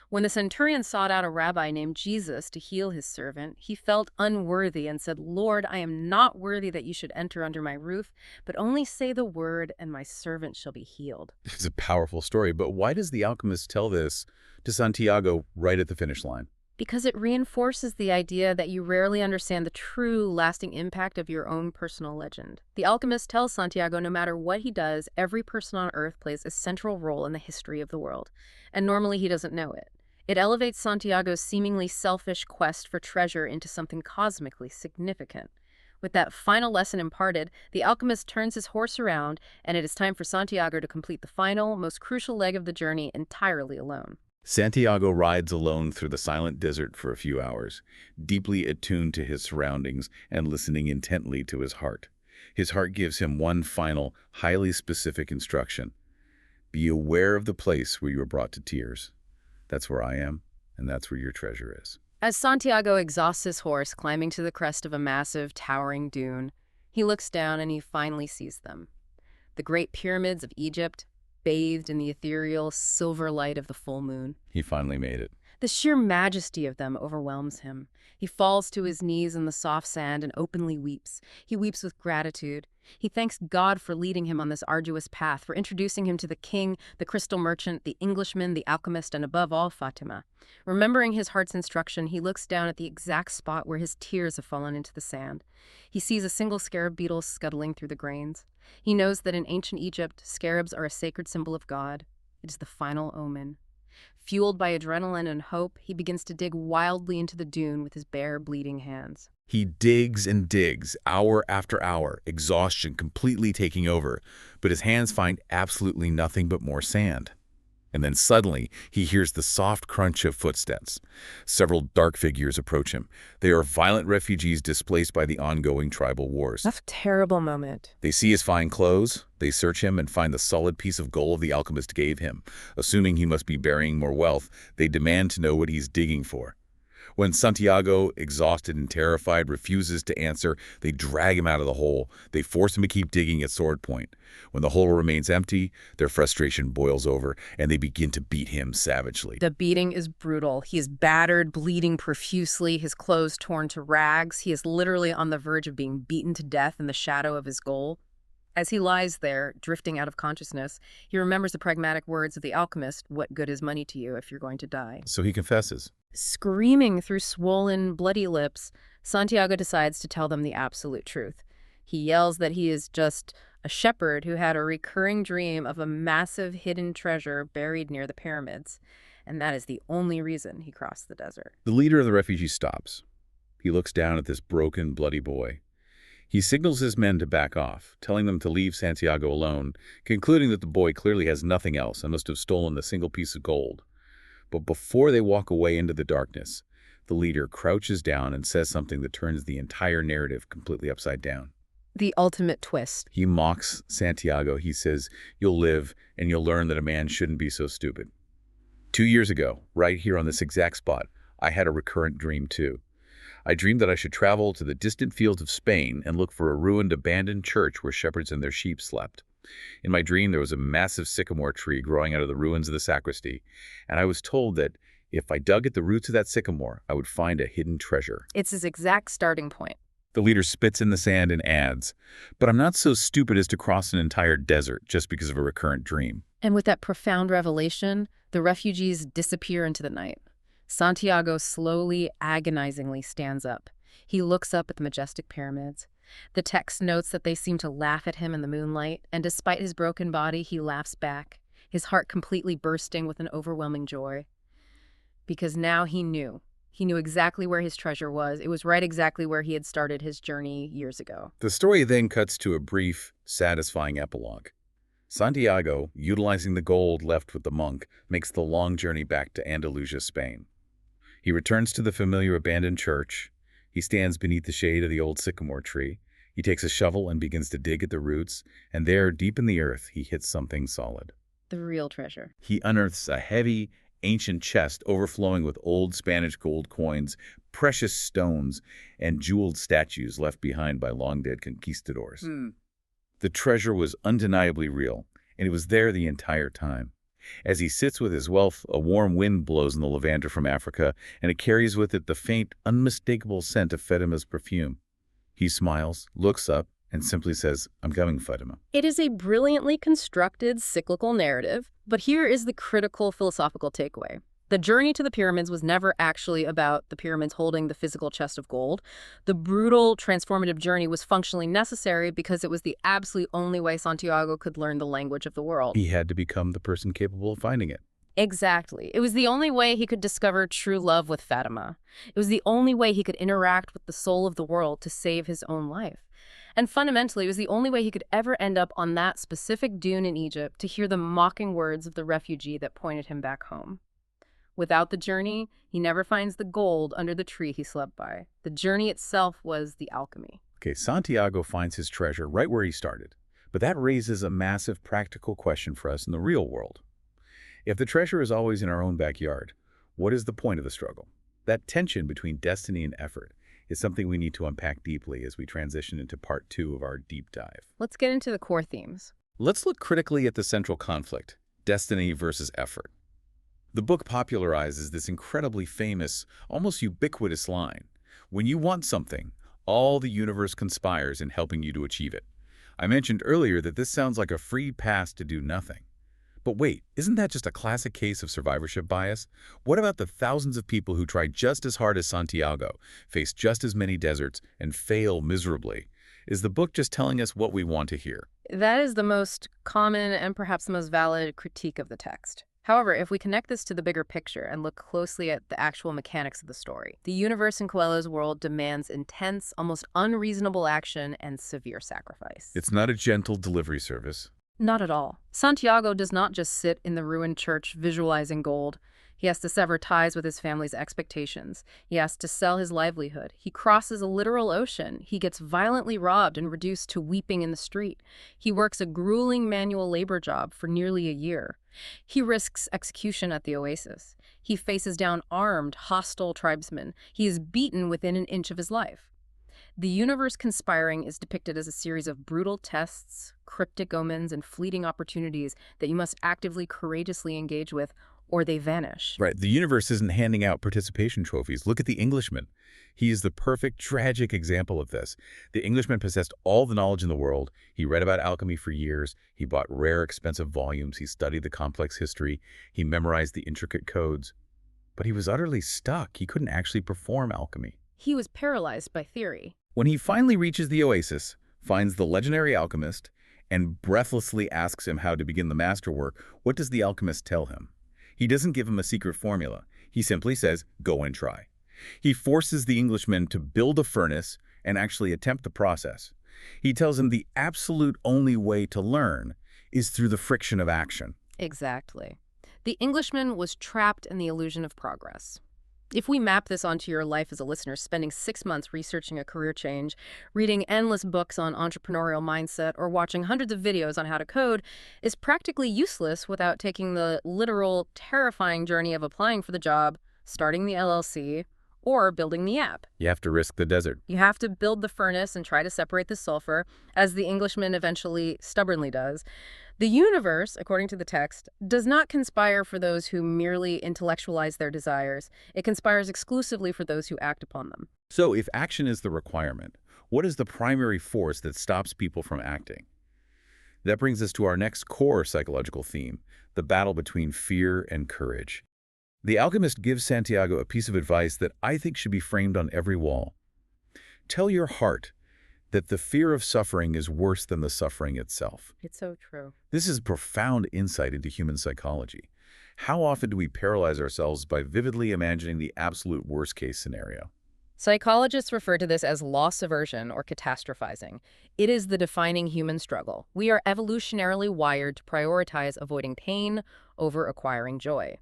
When the centurion sought out a rabbi named Jesus to heal his servant, he felt unworthy and said, "Lord, I am not worthy that you should enter under my roof, but only say the word and my servant shall be healed." It's a powerful story, but why does the alchemist tell this to Santiago right at the finish line? Because it reinforces the idea that you rarely understand the true, lasting impact of your own personal legend. The alchemist tells Santiago no matter what he does, every person on Earth plays a central role in the history of the world, and normally he doesn't know it. It elevates Santiago's seemingly selfish quest for treasure into something cosmically significant. With that final lesson imparted, the alchemist turns his horse around, and it is time for Santiago to complete the final, most crucial leg of the journey entirely alone. Santiago rides alone through the silent desert for a few hours, deeply attuned to his surroundings and listening intently to his heart. His heart gives him one final, highly specific instruction. Be aware of the place where you are brought to tears. That's where I am, and that's where your treasure is. As Santiago exhausts his horse climbing to the crest of a massive, towering dune, he looks down and he finally sees them. The great pyramids of Egypt, bathed in the ethereal silver light of the full moon. He finally made it. The sheer majesty of them overwhelms him. He falls to his knees in the soft sand and openly weeps. He weeps with gratitude. He thanks God for leading him on this arduous path, for introducing him to the king, the crystal merchant, the Englishman, the alchemist, and above all, Fatima. Remembering his heart's instruction, he looks down at the exact spot where his tears have fallen into the sand. He sees a single scarab beetle scuttling through the grains. He knows that in ancient Egypt, scarabs are a sacred symbol of God. It is the final omen. Fueled by adrenaline and hope, he begins to dig wildly into the dune with his bare, bleeding hands. He digs and digs, hour after hour, exhaustion completely taking over, but his hands find absolutely nothing but more sand. And then suddenly, he hears the soft crunch of footsteps. Several dark figures approach him. They are violent refugees displaced by the ongoing tribal wars. That's a terrible moment. They see his fine clothes. They search him and find the solid piece of gold the alchemist gave him. Assuming he must be burying more wealth, they demand to know what he's digging for. When Santiago, exhausted and terrified, refuses to answer, they drag him out of the hole. They force him to keep digging at sword point. When the hole remains empty, their frustration boils over, and they begin to beat him savagely. The beating is brutal. He is battered, bleeding profusely, his clothes torn to rags. He is literally on the verge of being beaten to death in the shadow of his goal. As he lies there, drifting out of consciousness, he remembers the pragmatic words of the alchemist, "What good is money to you if you're going to die?" So he confesses. Screaming through swollen, bloody lips, Santiago decides to tell them the absolute truth. He yells that he is just a shepherd who had a recurring dream of a massive hidden treasure buried near the pyramids, and that is the only reason he crossed the desert. The leader of the refugees stops. He looks down at this broken, bloody boy. He signals his men to back off, telling them to leave Santiago alone, concluding that the boy clearly has nothing else and must have stolen the single piece of gold. But before they walk away into the darkness, the leader crouches down and says something that turns the entire narrative completely upside down. The ultimate twist. He mocks Santiago. He says, "You'll live, and you'll learn that a man shouldn't be so stupid." 2 years ago, right here on this exact spot, I had a recurrent dream too. I dreamed that I should travel to the distant fields of Spain and look for a ruined, abandoned church where shepherds and their sheep slept. In my dream, there was a massive sycamore tree growing out of the ruins of the sacristy, and I was told that if I dug at the roots of that sycamore, I would find a hidden treasure. It's his exact starting point. The leader spits in the sand and adds, "But I'm not so stupid as to cross an entire desert just because of a recurrent dream." And with that profound revelation, the refugees disappear into the night. Santiago slowly, agonizingly stands up. He looks up at the majestic pyramids. The text notes that they seem to laugh at him in the moonlight, and despite his broken body, he laughs back, his heart completely bursting with an overwhelming joy. Because now he knew. He knew exactly where his treasure was. It was right exactly where he had started his journey years ago. The story then cuts to a brief, satisfying epilogue. Santiago, utilizing the gold left with the monk, makes the long journey back to Andalusia, Spain. He returns to the familiar abandoned church. He stands beneath the shade of the old sycamore tree. He takes a shovel and begins to dig at the roots, and there, deep in the earth, he hits something solid. The real treasure. He unearths a heavy, ancient chest overflowing with old Spanish gold coins, precious stones, and jeweled statues left behind by long-dead conquistadors. The treasure was undeniably real, and it was there the entire time. As he sits with his wealth, a warm wind blows in the lavender from Africa, and it carries with it the faint, unmistakable scent of Fatima's perfume. He smiles, looks up, and simply says, "I'm coming, Fatima." It is a brilliantly constructed cyclical narrative, but here is the critical philosophical takeaway. The journey to the pyramids was never actually about the pyramids holding the physical chest of gold. The brutal, transformative journey was functionally necessary because it was the absolute only way Santiago could learn the language of the world. He had to become the person capable of finding it. Exactly. It was the only way he could discover true love with Fatima. It was the only way he could interact with the soul of the world to save his own life. And fundamentally, it was the only way he could ever end up on that specific dune in Egypt to hear the mocking words of the refugee that pointed him back home. Without the journey, he never finds the gold under the tree he slept by. The journey itself was the alchemy. Okay, Santiago finds his treasure right where he started. But that raises a massive practical question for us in the real world. If the treasure is always in our own backyard, what is the point of the struggle? That tension between destiny and effort is something we need to unpack deeply as we transition into part 2 of our deep dive. Let's get into the core themes. Let's look critically at the central conflict, destiny versus effort. The book popularizes this incredibly famous, almost ubiquitous line. When you want something, all the universe conspires in helping you to achieve it. I mentioned earlier that this sounds like a free pass to do nothing. But wait, isn't that just a classic case of survivorship bias? What about the thousands of people who try just as hard as Santiago, face just as many deserts, and fail miserably? Is the book just telling us what we want to hear? That is the most common and perhaps the most valid critique of the text. However, if we connect this to the bigger picture and look closely at the actual mechanics of the story, the universe in Coelho's world demands intense, almost unreasonable action and severe sacrifice. It's not a gentle delivery service. Not at all. Santiago does not just sit in the ruined church visualizing gold. He has to sever ties with his family's expectations. He has to sell his livelihood. He crosses a literal ocean. He gets violently robbed and reduced to weeping in the street. He works a grueling manual labor job for nearly a year. He risks execution at the oasis. He faces down armed, hostile tribesmen. He is beaten within an inch of his life. The universe conspiring is depicted as a series of brutal tests, cryptic omens, and fleeting opportunities that you must actively, courageously engage with, or they vanish. Right. The universe isn't handing out participation trophies. Look at the Englishman. He is the perfect, tragic example of this. The Englishman possessed all the knowledge in the world. He read about alchemy for years. He bought rare, expensive volumes. He studied the complex history. He memorized the intricate codes. But he was utterly stuck. He couldn't actually perform alchemy. He was paralyzed by theory. When he finally reaches the oasis, finds the legendary alchemist, and breathlessly asks him how to begin the masterwork, what does the alchemist tell him? He doesn't give him a secret formula. He simply says, go and try. He forces the Englishman to build a furnace and actually attempt the process. He tells him the absolute only way to learn is through the friction of action. Exactly. The Englishman was trapped in the illusion of progress. If we map this onto your life as a listener, spending 6 months researching a career change, reading endless books on entrepreneurial mindset, or watching hundreds of videos on how to code is practically useless without taking the literal, terrifying journey of applying for the job, starting the LLC, or building the app. You have to risk the desert. You have to build the furnace and try to separate the sulfur, as the Englishman eventually stubbornly does. The universe, according to the text, does not conspire for those who merely intellectualize their desires. It conspires exclusively for those who act upon them. So if action is the requirement, what is the primary force that stops people from acting? That brings us to our next core psychological theme, the battle between fear and courage. The alchemist gives Santiago a piece of advice that I think should be framed on every wall. Tell your heart that the fear of suffering is worse than the suffering itself. It's so true. This is profound insight into human psychology. How often do we paralyze ourselves by vividly imagining the absolute worst-case scenario? Psychologists refer to this as loss aversion or catastrophizing. It is the defining human struggle. We are evolutionarily wired to prioritize avoiding pain over acquiring joy.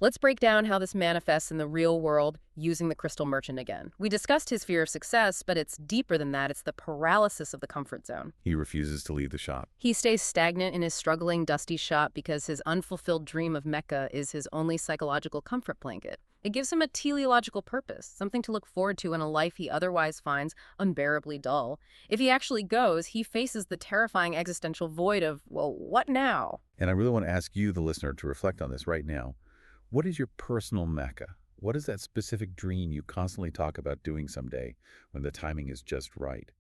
Let's break down how this manifests in the real world using the crystal merchant again. We discussed his fear of success, but it's deeper than that. It's the paralysis of the comfort zone. He refuses to leave the shop. He stays stagnant in his struggling, dusty shop because his unfulfilled dream of Mecca is his only psychological comfort blanket. It gives him a teleological purpose, something to look forward to in a life he otherwise finds unbearably dull. If he actually goes, he faces the terrifying existential void of, well, what now? And I really want to ask you, the listener, to reflect on this right now. What is your personal Mecca? What is that specific dream you constantly talk about doing someday when the timing is just right?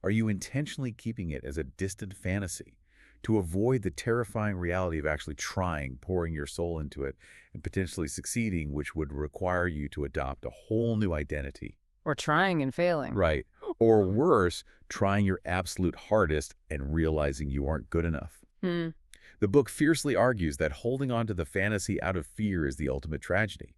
Are you intentionally keeping it as a distant fantasy to avoid the terrifying reality of actually trying, pouring your soul into it, and potentially succeeding, which would require you to adopt a whole new identity? Or trying and failing. Right. Or worse, trying your absolute hardest and realizing you aren't good enough. The book fiercely argues that holding on to the fantasy out of fear is the ultimate tragedy.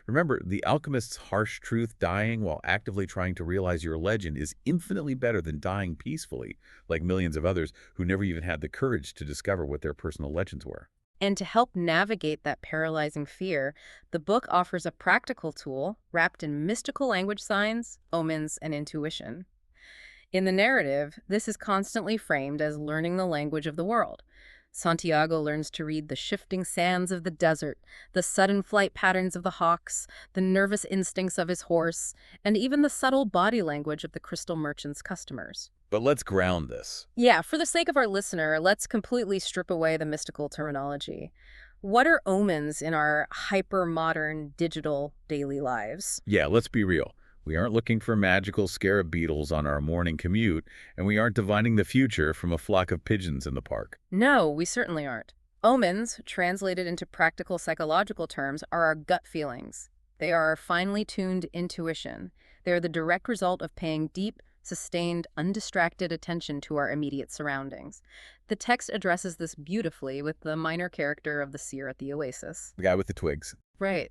Remember, the alchemist's harsh truth, dying while actively trying to realize your legend, is infinitely better than dying peacefully, like millions of others who never even had the courage to discover what their personal legends were. And to help navigate that paralyzing fear, the book offers a practical tool wrapped in mystical language signs, omens, and intuition. In the narrative, this is constantly framed as learning the language of the world. Santiago learns to read the shifting sands of the desert, the sudden flight patterns of the hawks, the nervous instincts of his horse, and even the subtle body language of the crystal merchant's customers. But let's ground this. Yeah, for the sake of our listener, let's completely strip away the mystical terminology. What are omens in our hyper-modern digital daily lives? Yeah, let's be real. We aren't looking for magical scarab beetles on our morning commute, and we aren't divining the future from a flock of pigeons in the park. No, we certainly aren't. Omens, translated into practical psychological terms, are our gut feelings. They are our finely tuned intuition. They are the direct result of paying deep, sustained, undistracted attention to our immediate surroundings. The text addresses this beautifully with the minor character of the seer at the oasis. The guy with the twigs. Right.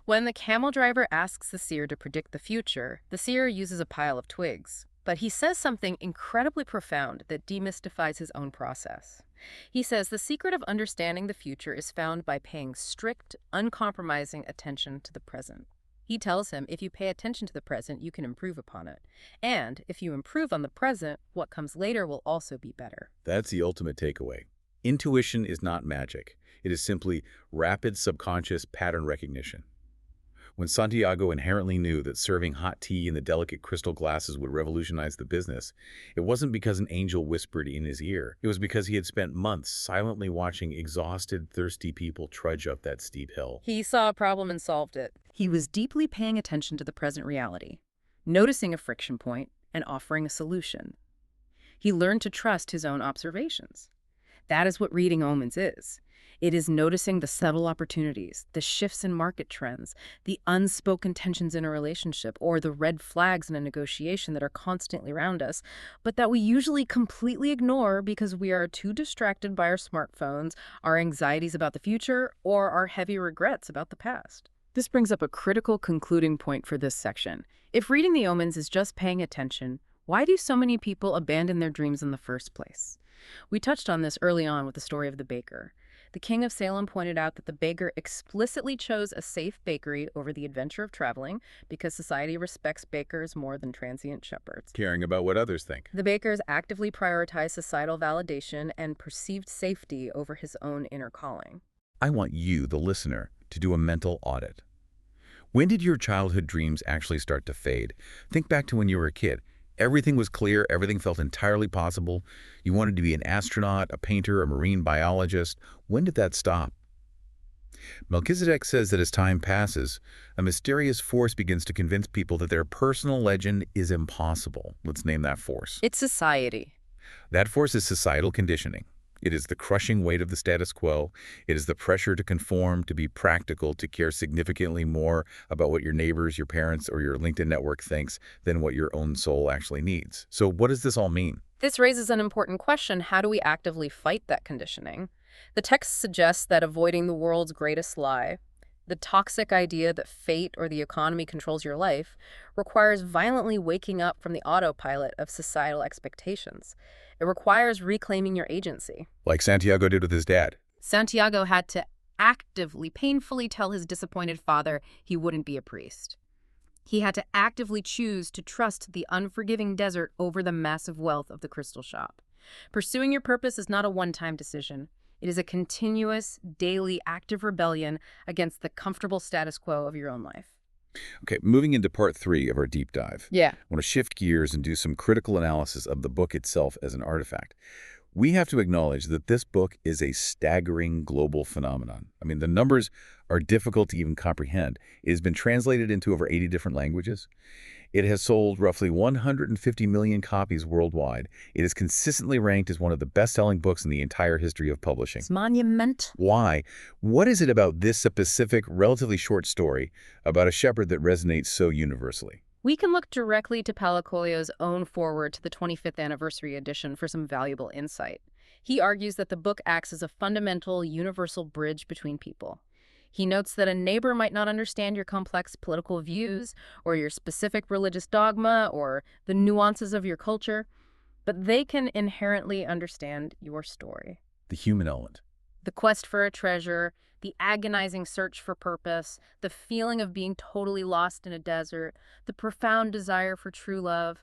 When the camel driver asks the seer to predict the future, the seer uses a pile of twigs. But he says something incredibly profound that demystifies his own process. He says the secret of understanding the future is found by paying strict, uncompromising attention to the present. He tells him if you pay attention to the present, you can improve upon it. And if you improve on the present, what comes later will also be better. That's the ultimate takeaway. Intuition is not magic. It is simply rapid subconscious pattern recognition. When Santiago inherently knew that serving hot tea in the delicate crystal glasses would revolutionize the business, it wasn't because an angel whispered in his ear. It was because he had spent months silently watching exhausted, thirsty people trudge up that steep hill. He saw a problem and solved it. He was deeply paying attention to the present reality, noticing a friction point and offering a solution. He learned to trust his own observations. That is what reading omens is. It is noticing the subtle opportunities, the shifts in market trends, the unspoken tensions in a relationship, or the red flags in a negotiation that are constantly around us, but that we usually completely ignore because we are too distracted by our smartphones, our anxieties about the future, or our heavy regrets about the past. This brings up a critical concluding point for this section. If reading the omens is just paying attention, why do so many people abandon their dreams in the first place? We touched on this early on with the story of the baker. The king of Salem pointed out that the baker explicitly chose a safe bakery over the adventure of traveling because society respects bakers more than transient shepherds. Caring about what others think. The bakers actively prioritized societal validation and perceived safety over his own inner calling. I want you, the listener, to do a mental audit. When did your childhood dreams actually start to fade? Think back to when you were a kid. Everything was clear, everything felt entirely possible. You wanted to be an astronaut, a painter, a marine biologist. When did that stop? Melchizedek says that as time passes, a mysterious force begins to convince people that their personal legend is impossible. Let's name that force. It's society. That force is societal conditioning. It is the crushing weight of the status quo. It is the pressure to conform, to be practical, to care significantly more about what your neighbors, your parents, or your LinkedIn network thinks than what your own soul actually needs. So what does this all mean? This raises an important question. How do we actively fight that conditioning? The text suggests that avoiding the world's greatest lie, the toxic idea that fate or the economy controls your life, requires violently waking up from the autopilot of societal expectations. It requires reclaiming your agency. Like Santiago did with his dad. Santiago had to actively, painfully tell his disappointed father he wouldn't be a priest. He had to actively choose to trust the unforgiving desert over the massive wealth of the crystal shop. Pursuing your purpose is not a one-time decision. It is a continuous, daily, active rebellion against the comfortable status quo of your own life. Okay, moving into part 3 of our deep dive. Yeah. I want to shift gears and do some critical analysis of the book itself as an artifact. We have to acknowledge that this book is a staggering global phenomenon. I mean, the numbers are difficult to even comprehend. It has been translated into over 80 different languages. It has sold roughly 150 million copies worldwide. It is consistently ranked as one of the best-selling books in the entire history of publishing. It's monumental. Why? What is it about this specific, relatively short story about a shepherd that resonates so universally? We can look directly to Paulo Coelho's own foreword to the 25th anniversary edition for some valuable insight. He argues that the book acts as a fundamental, universal bridge between people. He notes that a neighbor might not understand your complex political views or your specific religious dogma or the nuances of your culture, but they can inherently understand your story. The human element. The quest for a treasure, the agonizing search for purpose, the feeling of being totally lost in a desert, the profound desire for true love.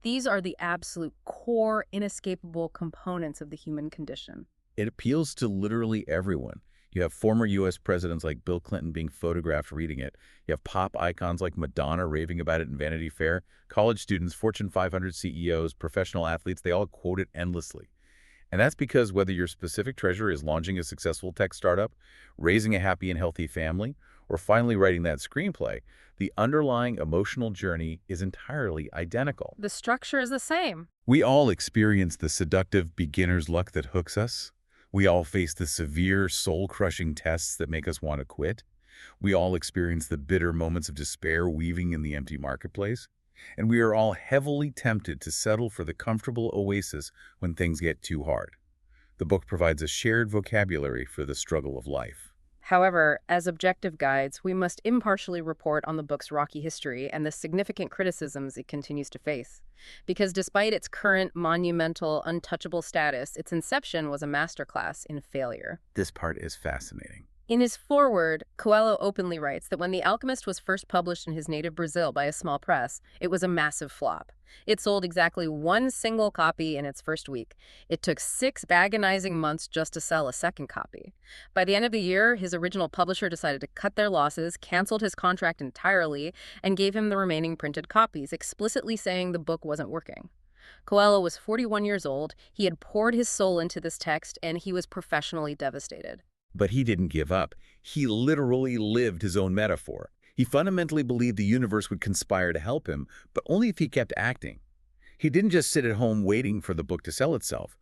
These are the absolute core, inescapable components of the human condition. It appeals to literally everyone. You have former U.S. presidents like Bill Clinton being photographed reading it. You have pop icons like Madonna raving about it in Vanity Fair. College students, Fortune 500 CEOs, professional athletes, they all quote it endlessly. And that's because whether your specific treasure is launching a successful tech startup, raising a happy and healthy family, or finally writing that screenplay, the underlying emotional journey is entirely identical. The structure is the same. We all experience the seductive beginner's luck that hooks us. We all face the severe, soul-crushing tests that make us want to quit. We all experience the bitter moments of despair weaving in the empty marketplace. And we are all heavily tempted to settle for the comfortable oasis when things get too hard. The book provides a shared vocabulary for the struggle of life. However, as objective guides, we must impartially report on the book's rocky history and the significant criticisms it continues to face. Because despite its current monumental, untouchable status, its inception was a masterclass in failure. This part is fascinating. In his foreword, Coelho openly writes that when The Alchemist was first published in his native Brazil by a small press, it was a massive flop. It sold exactly one single copy in its first week. It took 6 agonizing months just to sell a second copy. By the end of the year, his original publisher decided to cut their losses, canceled his contract entirely, and gave him the remaining printed copies, explicitly saying the book wasn't working. Coelho was 41 years old, he had poured his soul into this text, and he was professionally devastated. But he didn't give up. He literally lived his own metaphor. He fundamentally believed the universe would conspire to help him, but only if he kept acting. He didn't just sit at home waiting for the book to sell itself.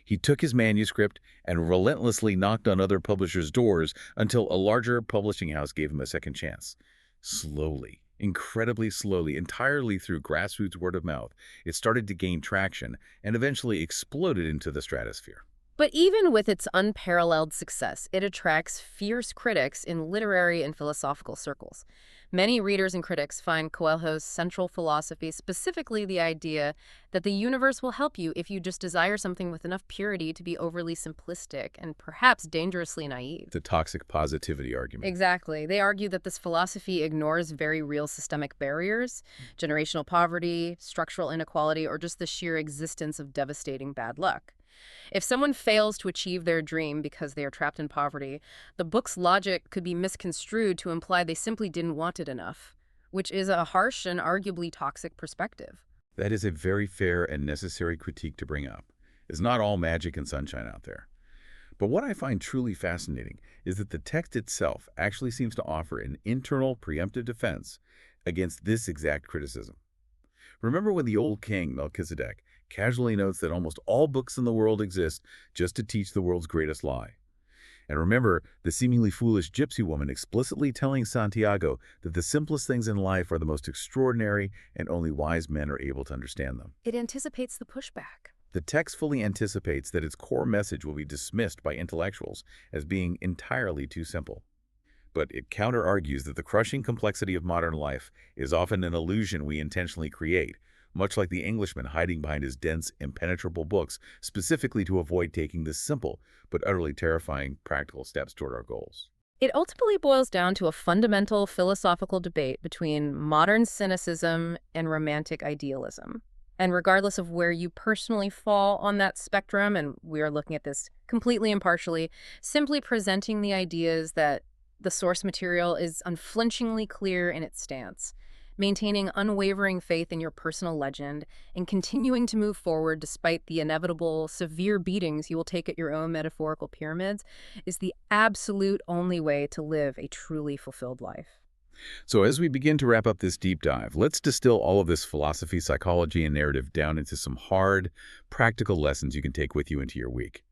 He took his manuscript and relentlessly knocked on other publishers' doors until a larger publishing house gave him a second chance. Slowly, incredibly slowly, entirely through grassroots word of mouth, it started to gain traction and eventually exploded into the stratosphere. But even with its unparalleled success, it attracts fierce critics in literary and philosophical circles. Many readers and critics find Coelho's central philosophy, specifically the idea that the universe will help you if you just desire something with enough purity to be overly simplistic and perhaps dangerously naive. The toxic positivity argument. Exactly. They argue that this philosophy ignores very real systemic barriers, generational poverty, structural inequality, or just the sheer existence of devastating bad luck. If someone fails to achieve their dream because they are trapped in poverty, the book's logic could be misconstrued to imply they simply didn't want it enough, which is a harsh and arguably toxic perspective. That is a very fair and necessary critique to bring up. It's not all magic and sunshine out there. But what I find truly fascinating is that the text itself actually seems to offer an internal preemptive defense against this exact criticism. Remember when the old king, Melchizedek, casually notes that almost all books in the world exist just to teach the world's greatest lie? And remember the seemingly foolish gypsy woman explicitly telling Santiago that the simplest things in life are the most extraordinary and only wise men are able to understand them. It anticipates the pushback. The text fully anticipates that its core message will be dismissed by intellectuals as being entirely too simple. But it counter-argues that the crushing complexity of modern life is often an illusion we intentionally create, much like the Englishman hiding behind his dense, impenetrable books, specifically to avoid taking the simple but utterly terrifying practical steps toward our goals. It ultimately boils down to a fundamental philosophical debate between modern cynicism and romantic idealism. And regardless of where you personally fall on that spectrum, and we are looking at this completely impartially, simply presenting the ideas that the source material is unflinchingly clear in its stance, maintaining unwavering faith in your personal legend, and continuing to move forward despite the inevitable severe beatings you will take at your own metaphorical pyramids is the absolute only way to live a truly fulfilled life. So as we begin to wrap up this deep dive, let's distill all of this philosophy, psychology, and narrative down into some hard, practical lessons you can take with you into your week.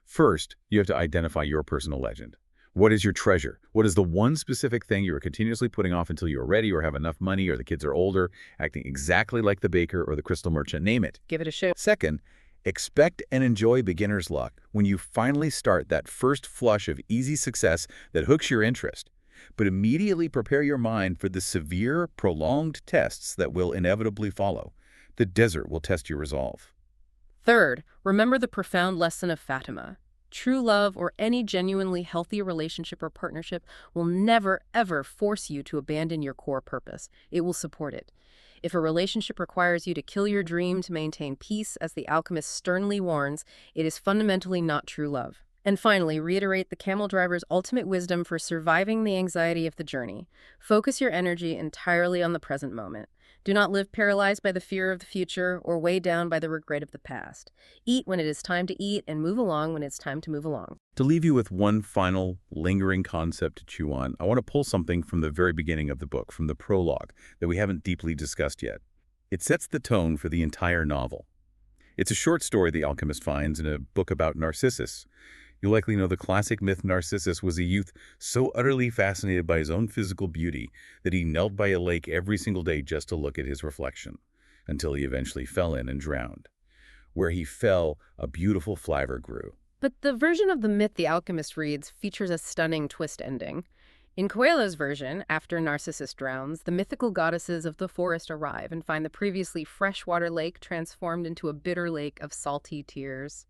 First, you have to identify your personal legend. What is your treasure? What is the one specific thing you are continuously putting off until you are ready or have enough money or the kids are older, acting exactly like the baker or the crystal merchant, name it. Give it a shot. Second, expect and enjoy beginner's luck when you finally start that first flush of easy success that hooks your interest. But immediately prepare your mind for the severe, prolonged tests that will inevitably follow. The desert will test your resolve. Third, remember the profound lesson of Fatima. True love or any genuinely healthy relationship or partnership will never, ever force you to abandon your core purpose. It will support it. If a relationship requires you to kill your dream to maintain peace, as the Alchemist sternly warns, it is fundamentally not true love. And finally, reiterate the camel driver's ultimate wisdom for surviving the anxiety of the journey. Focus your energy entirely on the present moment. Do not live paralyzed by the fear of the future or weighed down by the regret of the past. Eat when it is time to eat and move along when it's time to move along. To leave you with one final, lingering concept to chew on, I want to pull something from the very beginning of the book, from the prologue, that we haven't deeply discussed yet. It sets the tone for the entire novel. It's a short story the alchemist finds in a book about Narcissus. You likely know the classic myth Narcissus was a youth so utterly fascinated by his own physical beauty that he knelt by a lake every single day just to look at his reflection, until he eventually fell in and drowned. Where he fell, a beautiful flower grew. But the version of the myth the alchemist reads features a stunning twist ending. In Coelho's version, after Narcissus drowns, the mythical goddesses of the forest arrive and find the previously freshwater lake transformed into a bitter lake of salty tears.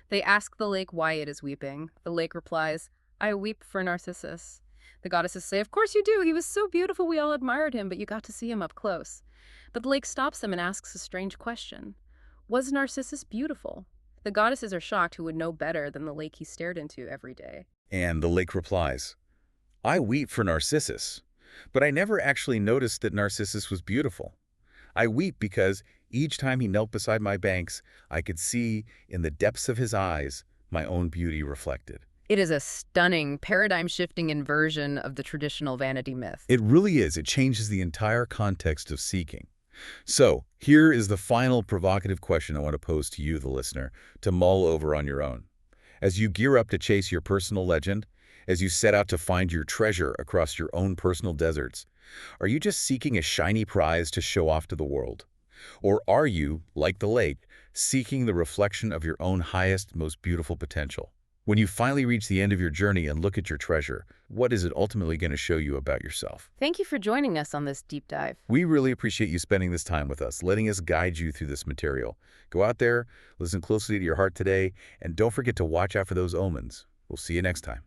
They ask the lake why it is weeping. The lake replies, I weep for Narcissus. The goddesses say, of course you do. He was so beautiful we all admired him, but you got to see him up close. But the lake stops them and asks a strange question. Was Narcissus beautiful? The goddesses are shocked, who would know better than the lake he stared into every day. And the lake replies, I weep for Narcissus, but I never actually noticed that Narcissus was beautiful. I weep because each time he knelt beside my banks, I could see in the depths of his eyes my own beauty reflected. It is a stunning, paradigm-shifting inversion of the traditional vanity myth. It really is. It changes the entire context of seeking. So, here is the final provocative question I want to pose to you, the listener, to mull over on your own. As you gear up to chase your personal legend, as you set out to find your treasure across your own personal deserts, are you just seeking a shiny prize to show off to the world? Or are you, like the lake, seeking the reflection of your own highest, most beautiful potential? When you finally reach the end of your journey and look at your treasure, what is it ultimately going to show you about yourself? Thank you for joining us on this deep dive. We really appreciate you spending this time with us, letting us guide you through this material. Go out there, listen closely to your heart today, and don't forget to watch out for those omens. We'll see you next time.